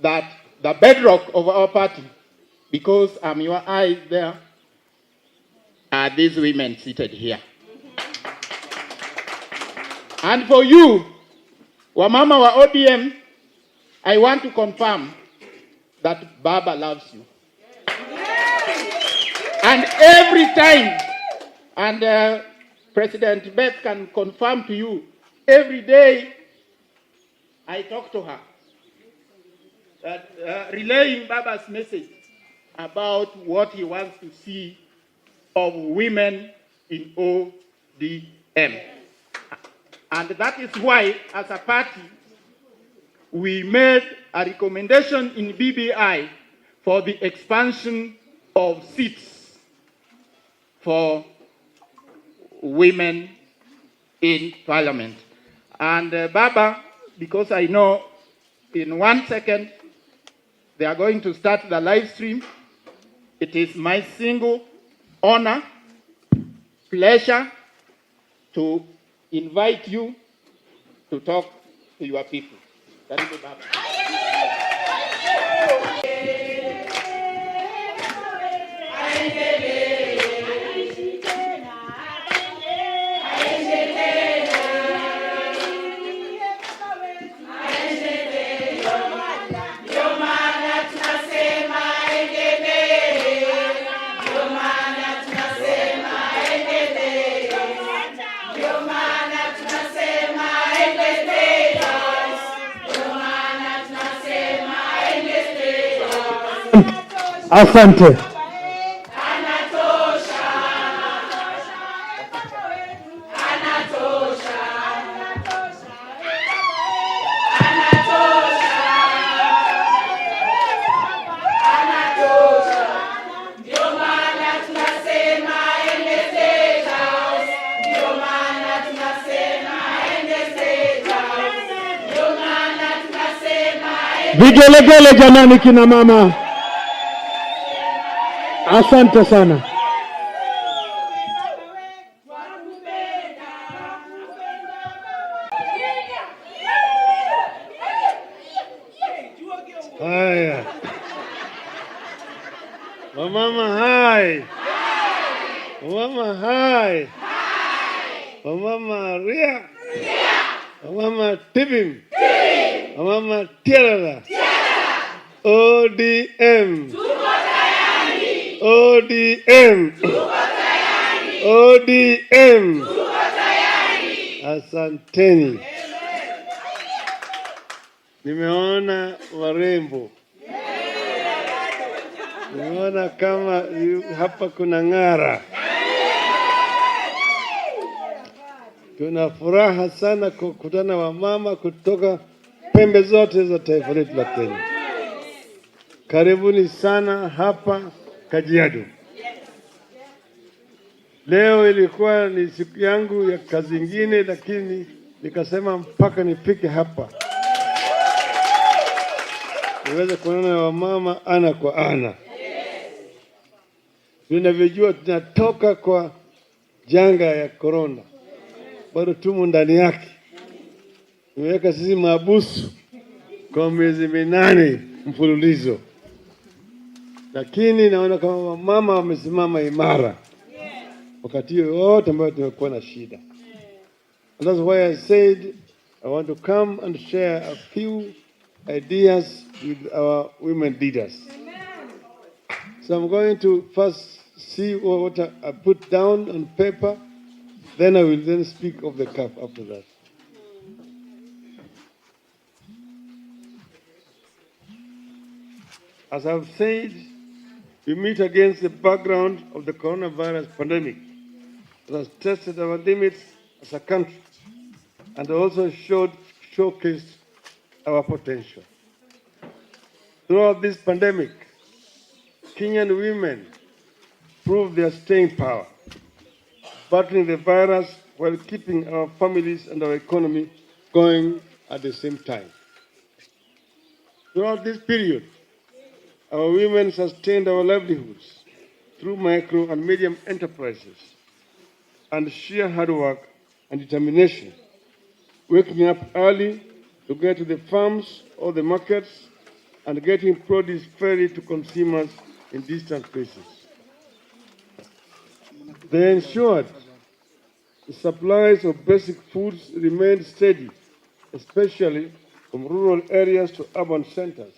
that the bedrock of our party, because I'm your eyes there, are these women seated here. And for you, Wamama wa ODM, I want to confirm that Baba loves you. And every time, and President Beth can confirm to you, every day I talk to her, relaying Baba's message about what he wants to see of women in ODM. And that is why, as a party, we made a recommendation in BBI for the expansion of seats for women in parliament. And Baba, because I know in 1 second they are going to start the live stream, it is my single honor, pleasure to invite you to talk to your people. Karibu Baba. Asante. Vigelegele jamani kina mama. Asante sana. Haya. Wamama hai. Wamama hai. Wamama ria. Wamama tibim. Wamama tiarara. ODM. ODM. ODM. Asanteni. Nimeona warembo. Nimeona kama hapa kuna ng'ara. Tuna furaha sana kukutana wamama kutoka pembe zote za taifa letu la Kenya. Karibuni sana hapa Kajiado. Leo ilikuwa ni siku yangu ya kazi ingine, lakini nikasema mpaka nifike hapa niweze kuonana na wamama ana kwa ana. Tunavyojua tunatoka kwa janga ya corona, bado tumo ndani yake. Nimeweka sisi mahabusu kwa miezi 8 mfululizo, lakini naona kama wamama wamesimama imara wakati wote ambao tumekuwa na shida. And that's why I said I want to come and share a few ideas with our women leaders. So I'm going to first see what I put down on paper, then I will then speak of the cup after that. As I've said, we meet against the background of the coronavirus pandemic that has tested our limits as a country and also showcased our potential. Throughout this pandemic, Kenyan women proved their staying power, battling the virus while keeping our families and our economy going at the same time. Throughout this period, our women sustained our livelihoods through micro and medium enterprises and sheer hard work and determination, waking up early to get to the farms or the markets and getting produce ferried to consumers in distant places. They ensured the supplies of basic foods remained steady, especially from rural areas to urban centers,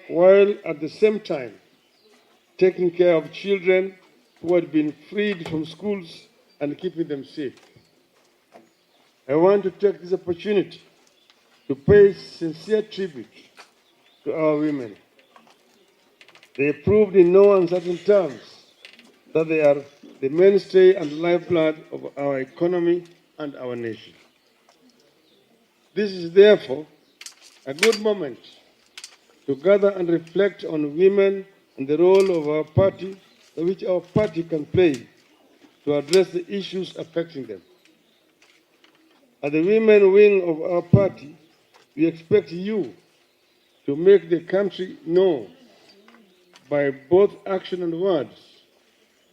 while at the same time taking care of children who had been freed from schools and keeping them safe. I want to take this opportunity to pay sincere tribute to our women. They proved in no uncertain terms that they are the mainstay and lifeblood of our economy and our nation. This is therefore a good moment to gather and reflect on women and the role of our party, which our party can play to address the issues affecting them. At the women wing of our party, we expect you to make the country know by both action and words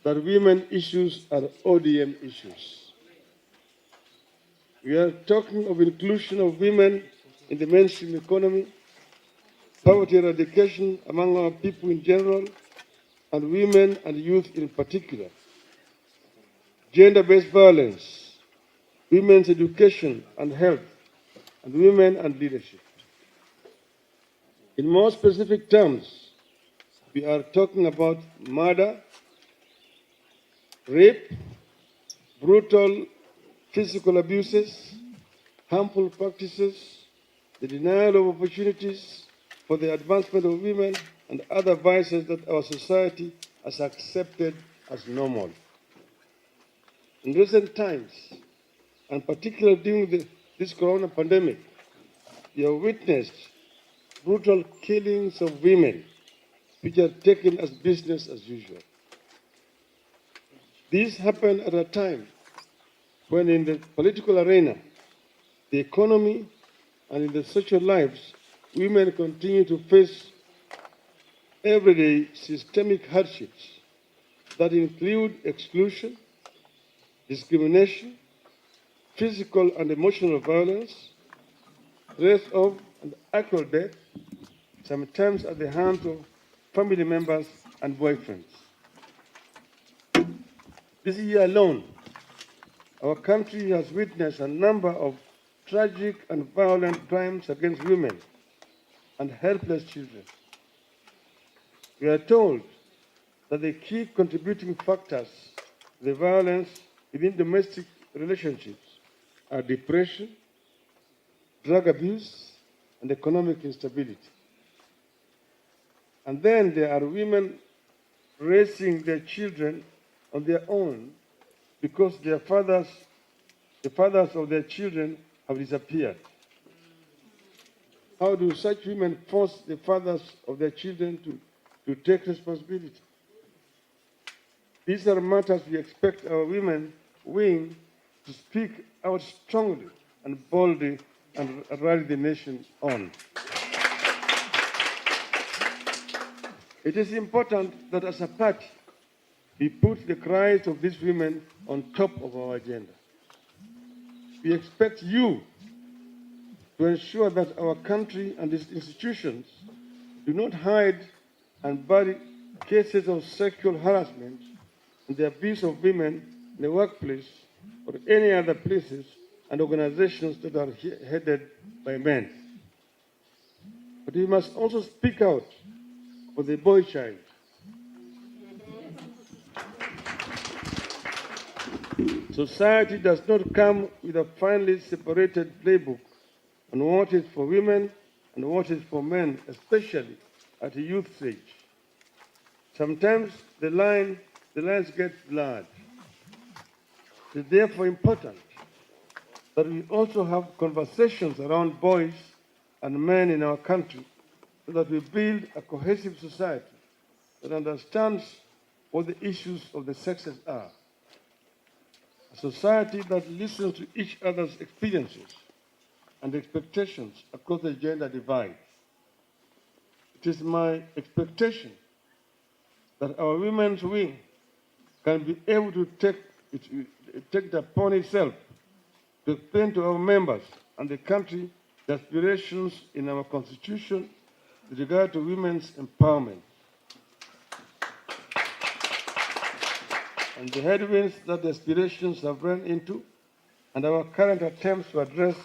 that women issues are ODM issues. We are talking of inclusion of women in the mainstream economy, poverty eradication among our people in general, and women and youth in particular, gender-based violence, women's education and health, and women and leadership. In more specific terms, we are talking about murder, rape, brutal physical abuses, harmful practices, the denial of opportunities for the advancement of women, and other vices that our society has accepted as normal. In recent times, and particularly during this corona pandemic, we have witnessed brutal killings of women, which are taken as business as usual. This happened at a time when in the political arena, the economy, and in the social lives, women continue to face everyday systemic hardships that include exclusion, discrimination, physical and emotional violence, threats of and actual death, sometimes at the hands of family members and boyfriends. This year alone, our country has witnessed a number of tragic and violent crimes against women and helpless children. We are told that the key contributing factors to the violence within domestic relationships are depression, drug abuse, and economic instability. And then there are women raising their children on their own because the fathers of their children have disappeared. How do such women force the fathers of their children to take responsibility? These are matters we expect our women wing to speak out strongly and boldly and rally the nation on. It is important that as a party, we put the cries of these women on top of our agenda. We expect you to ensure that our country and its institutions do not hide and bury cases of sexual harassment and the abuse of women in the workplace or any other places and organizations that are headed by men. But we must also speak out for the boy child. Society does not come with a finely separated playbook on what is for women and what is for men, especially at a youth stage. Sometimes the lines get blurred. It is therefore important that we also have conversations around boys and men in our country so that we build a cohesive society that understands what the issues of the sexes are. A society that listens to each other's experiences and expectations across the gender divide. It is my expectation that our women's wing can be able to take it upon itself to explain to our members and the country the aspirations in our constitution with regard to women's empowerment and the headwinds that the aspirations have run into and our current attempts to address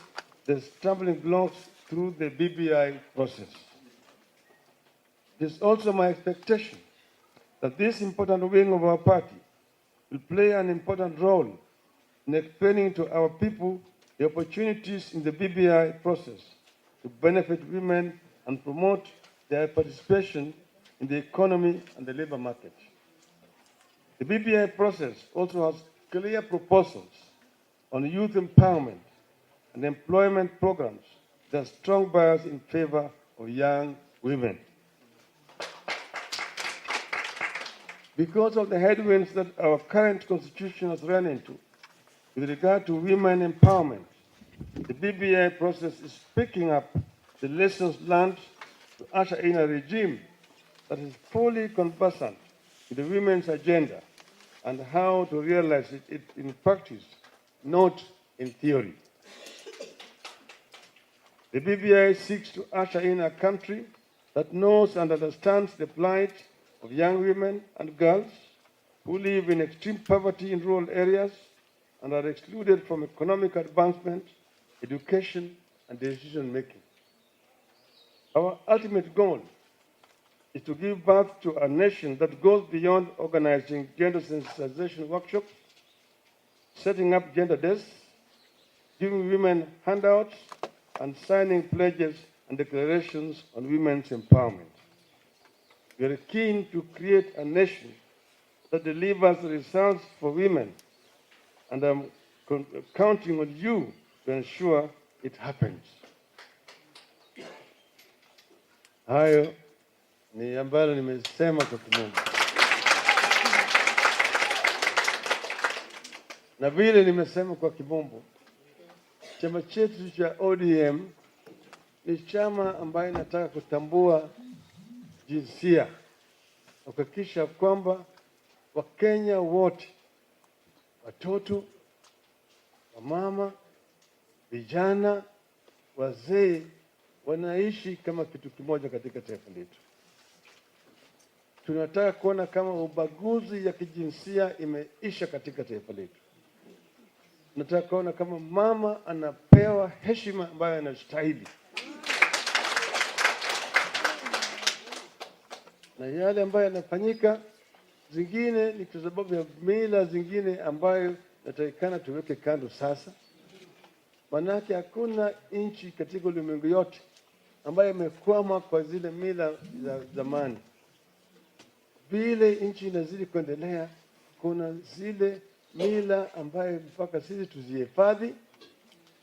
the stumbling blocks through the BBI process. It is also my expectation that this important wing of our party will play an important role in explaining to our people the opportunities in the BBI process to benefit women and promote their participation in the economy and the labor market. The BBI process also has clear proposals on youth empowerment and employment programs that are strong bias in favor of young women. Because of the headwinds that our current constitution has run into with regard to women empowerment, the BBI process is picking up the lessons learned to usher in a regime that is fully conversant with the women's agenda and how to realize it in practice, not in theory. The BBI seeks to usher in a country that knows and understands the plight of young women and girls who live in extreme poverty in rural areas and are excluded from economic advancement, education, and decision making. Our ultimate goal is to give birth to a nation that goes beyond organizing gender sensitization workshops, setting up gender desks, giving women handouts, and signing pledges and declarations on women's empowerment. We are keen to create a nation that delivers results for women, and I'm counting on you to ensure it happens. Hayo ni ambalo nimesema kwa kimombo. Na vile nimesema kwa kimombo, chama chetu cha ODM ni chama ambayo inataka kutambua jinsia na kuhakikisha kwamba Wakenya wote, watoto, wamama, vijana, wazee wanaishi kama kitu kimoja katika taifa letu. Tunataka kuona kama ubaguzi ya kijinsia imeisha katika taifa letu. Tunataka kuona kama mama anapewa heshima ambayo anastahili. Na yale ambayo yanafanyika zingine ni kwa sababu ya mila zingine ambayo natakikana tuweke kando sasa. Manake hakuna nchi katika ulimwengu yote ambayo imekwama kwa zile mila za zamani. Vile nchi inazidi kuendelea, kuna zile mila ambayo mpaka sisi tuzihifadhi.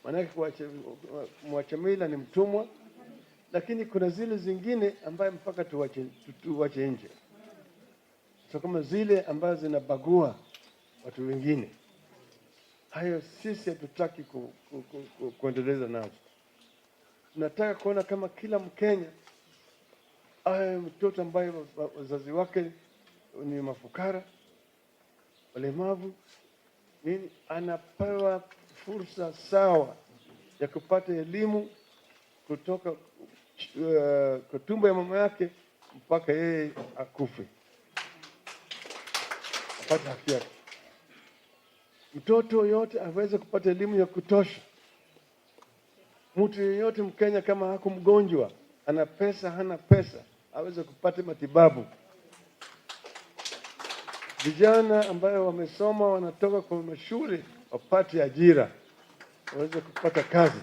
Manake mwacha mila ni mtumwa, lakini kuna zile zingine ambayo mpaka tuwache nje. So kama zile ambazo zinabagua watu wengine, hayo sisi hatutaki kuendeleza nazo. Tunataka kuona kama kila Mkenya awe mtoto ambaye wazazi wake ni mafukara, walemavu, nini, anapewa fursa sawa ya kupata elimu kutoka kwa tumbo ya mama yake mpaka yeye akufe, apate haki yake. Mtoto yote aweze kupata elimu ya kutosha. Mtu yeyote Mkenya kama hako mgonjwa, ana pesa hana pesa, aweze kupata matibabu. Vijana ambayo wamesoma wanatoka kwa mashule wapate ajira, waweze kupata kazi.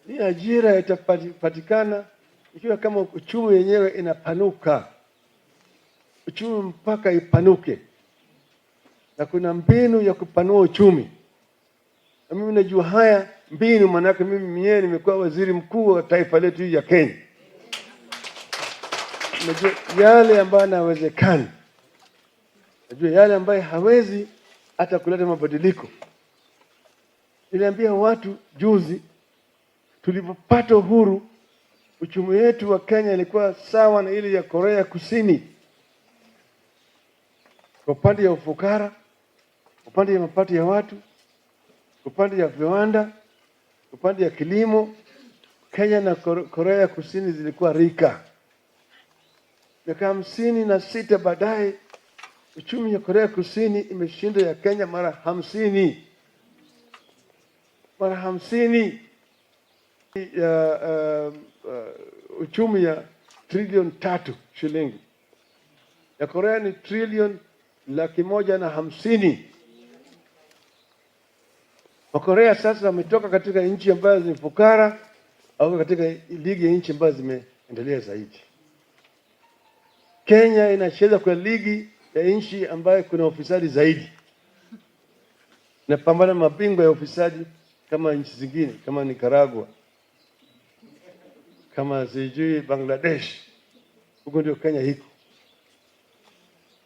Hii ajira itapatikana ikiwa kama uchumi yenyewe inapanuka. Uchumi mpaka ipanuke. Na kuna mbinu ya kupanua uchumi. Na mimi najua haya mbinu, manake mimi mwenyewe nimekuwa waziri mkuu wa taifa letu ya Kenya. Najua yale ambayo yanawezekana. Najua yale ambayo hawezi hata kuleta mabadiliko. Niliambia watu juzi, tulipopata uhuru, uchumi wetu wa Kenya ilikuwa sawa na ile ya Korea Kusini. Kwa upande ya ufukara, upande ya mapato ya watu, upande ya viwanda, upande ya kilimo, Kenya na Korea Kusini zilikuwa rika. Miaka 56 baadaye, uchumi ya Korea Kusini imeshinda ya Kenya mara 50. Mara 50 ya uchumi ya trilioni 3 shilingi. Ya Korea ni trilioni 150. Wakorea sasa wametoka katika nchi ambazo ni fukara au katika ligi ya nchi ambazo zimeendelea zaidi. Kenya inacheza kwa ligi ya nchi ambayo kuna ufisadi zaidi. Napambana mabingwa ya ufisadi kama nchi zingine, kama Nicaragua, kama sijui Bangladesh. Huko ndio Kenya hiko.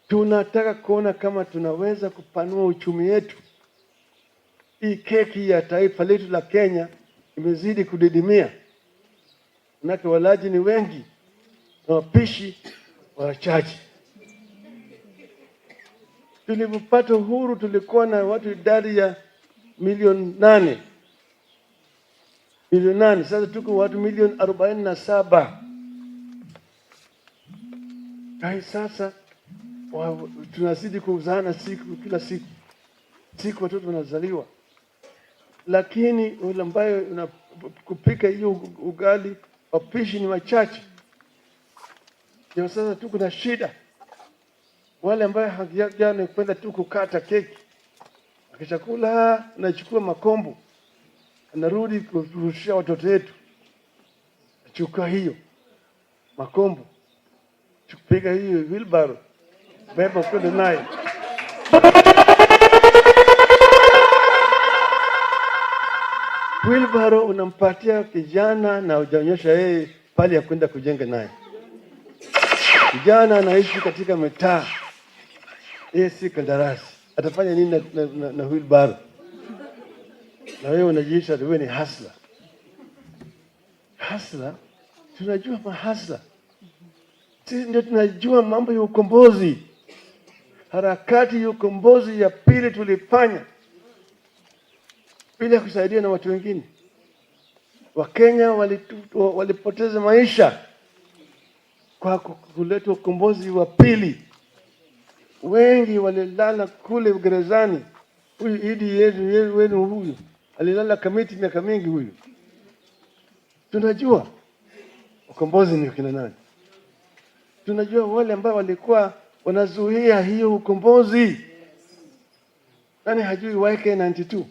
Tunataka kuona kama tunaweza kupanua uchumi wetu. Hii keki ya taifa letu la Kenya imezidi kudidimia. Manake walaji ni wengi na wapishi wachache. Tulipopata uhuru tulikuwa na watu idadi ya milioni 8. Milioni 8, sasa tuko watu milioni 47. Hai sasa tunazidi kuzana kila siku. Siku watoto wanazaliwa. Lakini wale ambayo kupika hiyo ugali wapishi ni wachache. Ndio sasa tuko na shida. Wale ambayo hajana kwenda tu kukata keki. Akishakula anachukua makombo. Anarudi kurushia watoto wetu. Chukua hiyo makombo. Chukupika hiyo wheelbarrow. Beba kwenda naye. Wheelbarrow unampatia kijana na hujaonyesha yeye pale ya kwenda kujenga naye. Kijana anaishi katika mitaa. Yeye si kandarasi. Atafanya nini na wheelbarrow? Na wewe unajiisha wewe ni hustler. Hustler, tunajua mahasla. Sisi ndio tunajua mambo ya ukombozi. Harakati ya ukombozi ya pili tulifanya bila kusaidia na watu wengine. Wakenya walipoteza maisha kwa kuleta ukombozi wa pili. Wengi walilala kule gerezani. Huyu Idi wenu huyu alilala Kamiti miaka mingi huyu. Tunajua ukombozi ni kina nani. Tunajua wale ambao walikuwa wanazuia hiyo ukombozi. Nani hajui YK92?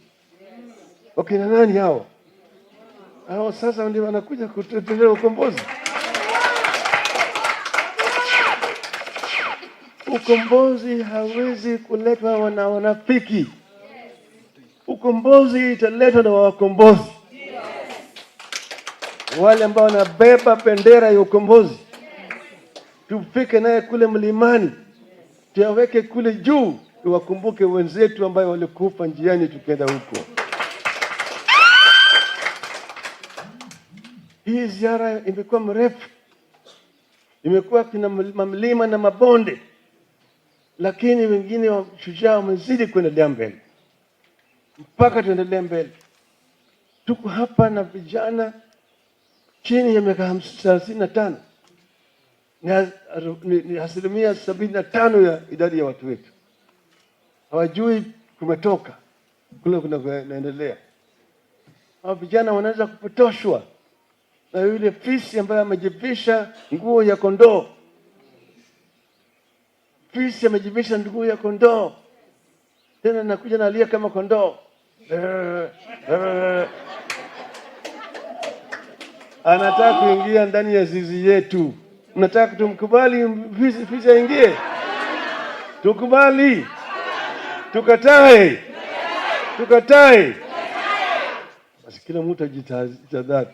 Wakina nani hao? Hao sasa ndio wanakuja kutetea ukombozi. Ukombozi hawezi kuletwa na wanafiki. Ukombozi italetwa na wakombozi. Wale ambao wanabeba bendera ya ukombozi. Tufike naye kule mlimani. Tuweke kule juu, tuwakumbuke wenzetu ambao walikufa njiani tukienda huko. Hii ziara imekuwa mrefu. Imekuwa kuna mamlima na mabonde. Lakini wengine wa shujaa wamezidi kuendelea mbele. Mpaka tuendelee mbele. Tuko hapa na vijana chini ya miaka 35. Ni asilimia 75 ya idadi ya watu wetu. Hawajui kumetoka kule kunaendelea. Hao vijana wanaweza kupotoshwa na yule fisi ambaye amejivisha nguo ya kondoo. Fisi amejivisha nguo ya kondoo. Tena nakuja nalia kama kondoo. Anataka kuingia ndani ya zizi yetu. Unataka tumkubali fisi aingie? Tukubali? Tukatae? Tukatae? Basi kila mtu ajitahadhari.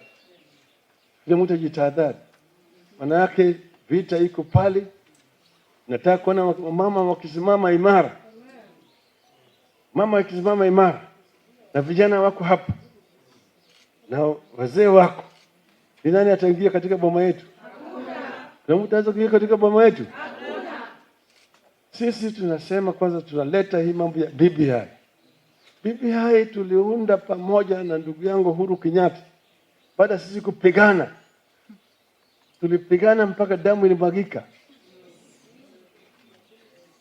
Kila mtu ajitahadhari. Maana yake vita iko pale. Nataka kuona mama wakisimama imara. Mama wakisimama imara. Na vijana wako hapa. Na wazee wako. Ni nani ataingia katika boma yetu? Na mtu anaweza kuingia katika boma yetu? Sisi tunasema kwanza tunaleta hii mambo ya BBI. BBI tuliunda pamoja na ndugu yangu Uhuru Kenyatta. Baada sisi kupigana. Tulipigana mpaka damu ilimwagika.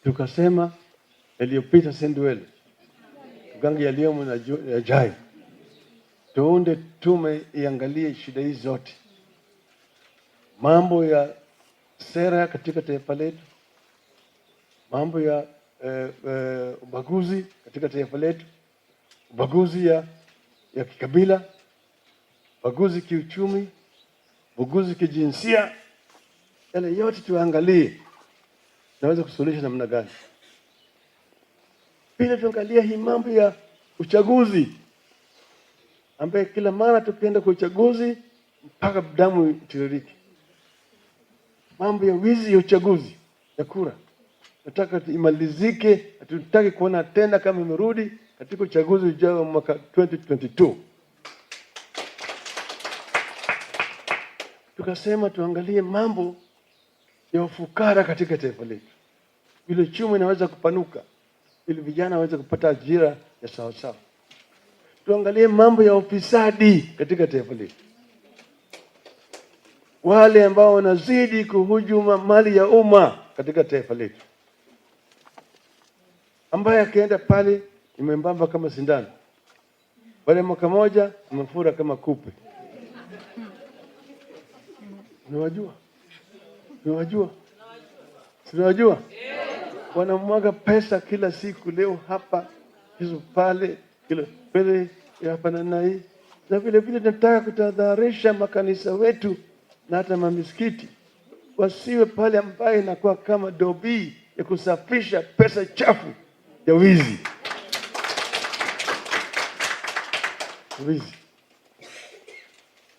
Tukasema yaliyopita sendwele. Tugange yaliyomo na yajayo. Tuunde tume iangalie shida hizi zote. Mambo ya sera katika taifa letu. Mambo ya ubaguzi katika taifa letu. Ubaguzi ya kikabila. Ubaguzi kiuchumi. Ubaguzi kijinsia. Yale yote tuangalie. Naweza kusuluhisha namna gani? Pili tuangalia hii mambo ya uchaguzi. Ambaye kila mara tukienda kwa uchaguzi mpaka damu itiririke. Mambo ya wizi ya uchaguzi ya kura. Nataka imalizike, hatutaki kuona tena kama imerudi katika uchaguzi ujao mwaka 2022. Tukasema tuangalie mambo ya ufukara katika taifa letu. Vile uchumi inaweza kupanuka, ili vijana waweze kupata ajira ya sawa sawa. Tuangalie mambo ya ufisadi katika taifa letu. Wale ambao wanazidi kuhujuma mali ya umma katika taifa letu. Ambaye akienda pale imembamba kama sindano. Baada ya mwaka moja imefura kama kupe. Unawajua? Unawajua? Unawajua? Wanamwaga pesa kila siku, leo hapa, hizo pale, kila pale hapa na hii. Na vile vile tunataka kutahadharisha makanisa wetu na hata mamisikiti wasiwe pale ambaye inakuwa kama dobi ya kusafisha pesa chafu ya wizi. Wizi.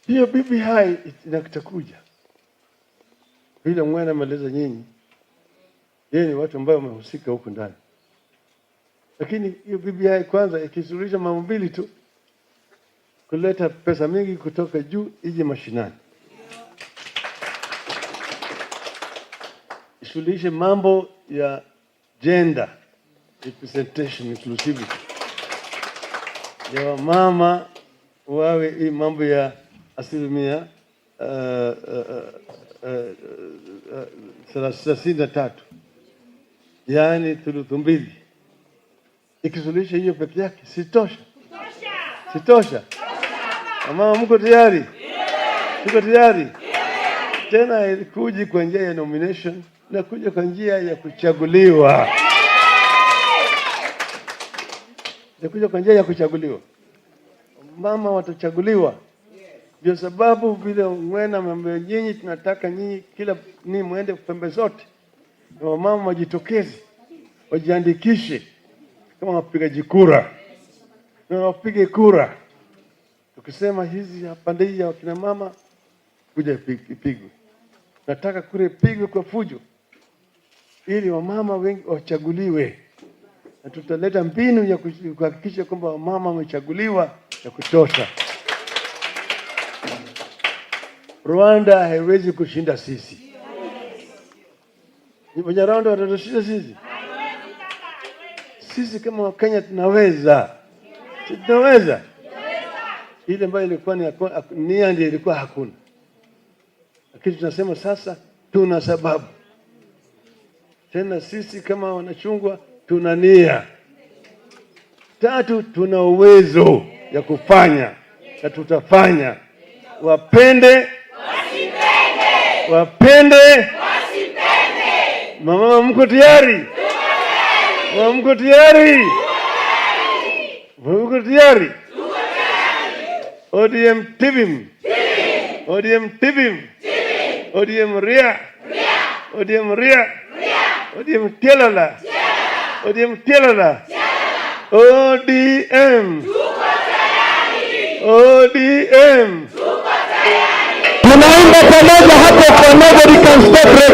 Hiyo BBI inakuja. Vile mwana ameeleza nyinyi, yeye ni watu ambao wamehusika huko ndani. Lakini hiyo BBI kwanza ikisuluhisha mambo mbili tu, kuleta pesa mingi kutoka juu ije mashinani. Isuluhishe mambo ya gender representation, inclusivity. Ya mama wawe hii mambo ya asilimia 33, yaani thuluthi mbili. Ikisuluhisha hiyo peke yake sitosha. Mama, mko tayari? Mko tayari? Tena ilikuja kwa njia ya nomination na kuja kwa njia ya kuchaguliwa. Ilikuja kwa njia ya kuchaguliwa. Mama watachaguliwa. Ndio sababu vile mwena mambo nyinyi tunataka nyinyi kila ni muende pembe zote. Na wamama wajitokeze, wajiandikishe kama wapigaji kura. Na wapige kura. Tukisema hizi pande hii ya kina mama kuja ipigwe. Nataka kura ipigwe kwa fujo ili wamama wengi wachaguliwe. Na tutaleta mbinu ya kuhakikisha kwamba wamama wamechaguliwa ya kutosha. Rwanda haiwezi kushinda sisi. Rwanda watatushinda sisi. Sisi kama Wakenya tunaweza. Tunaweza. Ile ambayo ilikuwa nia ndio ilikuwa hakuna. Lakini tunasema sasa tuna sababu. Tena sisi kama wanachungwa tuna nia. 3, tuna uwezo ya kufanya na tutafanya. Wapende wasipende. Wapende wasipende. Mama, mko tayari? Mama, mko tayari? Mko tayari? ODM Tibim. ODM Tibim. ODM Ria. ODM Ria. ODM Tialala. ODM Tialala. ODM. ODM. Tunaimba pamoja hapo kwa Deconstructs.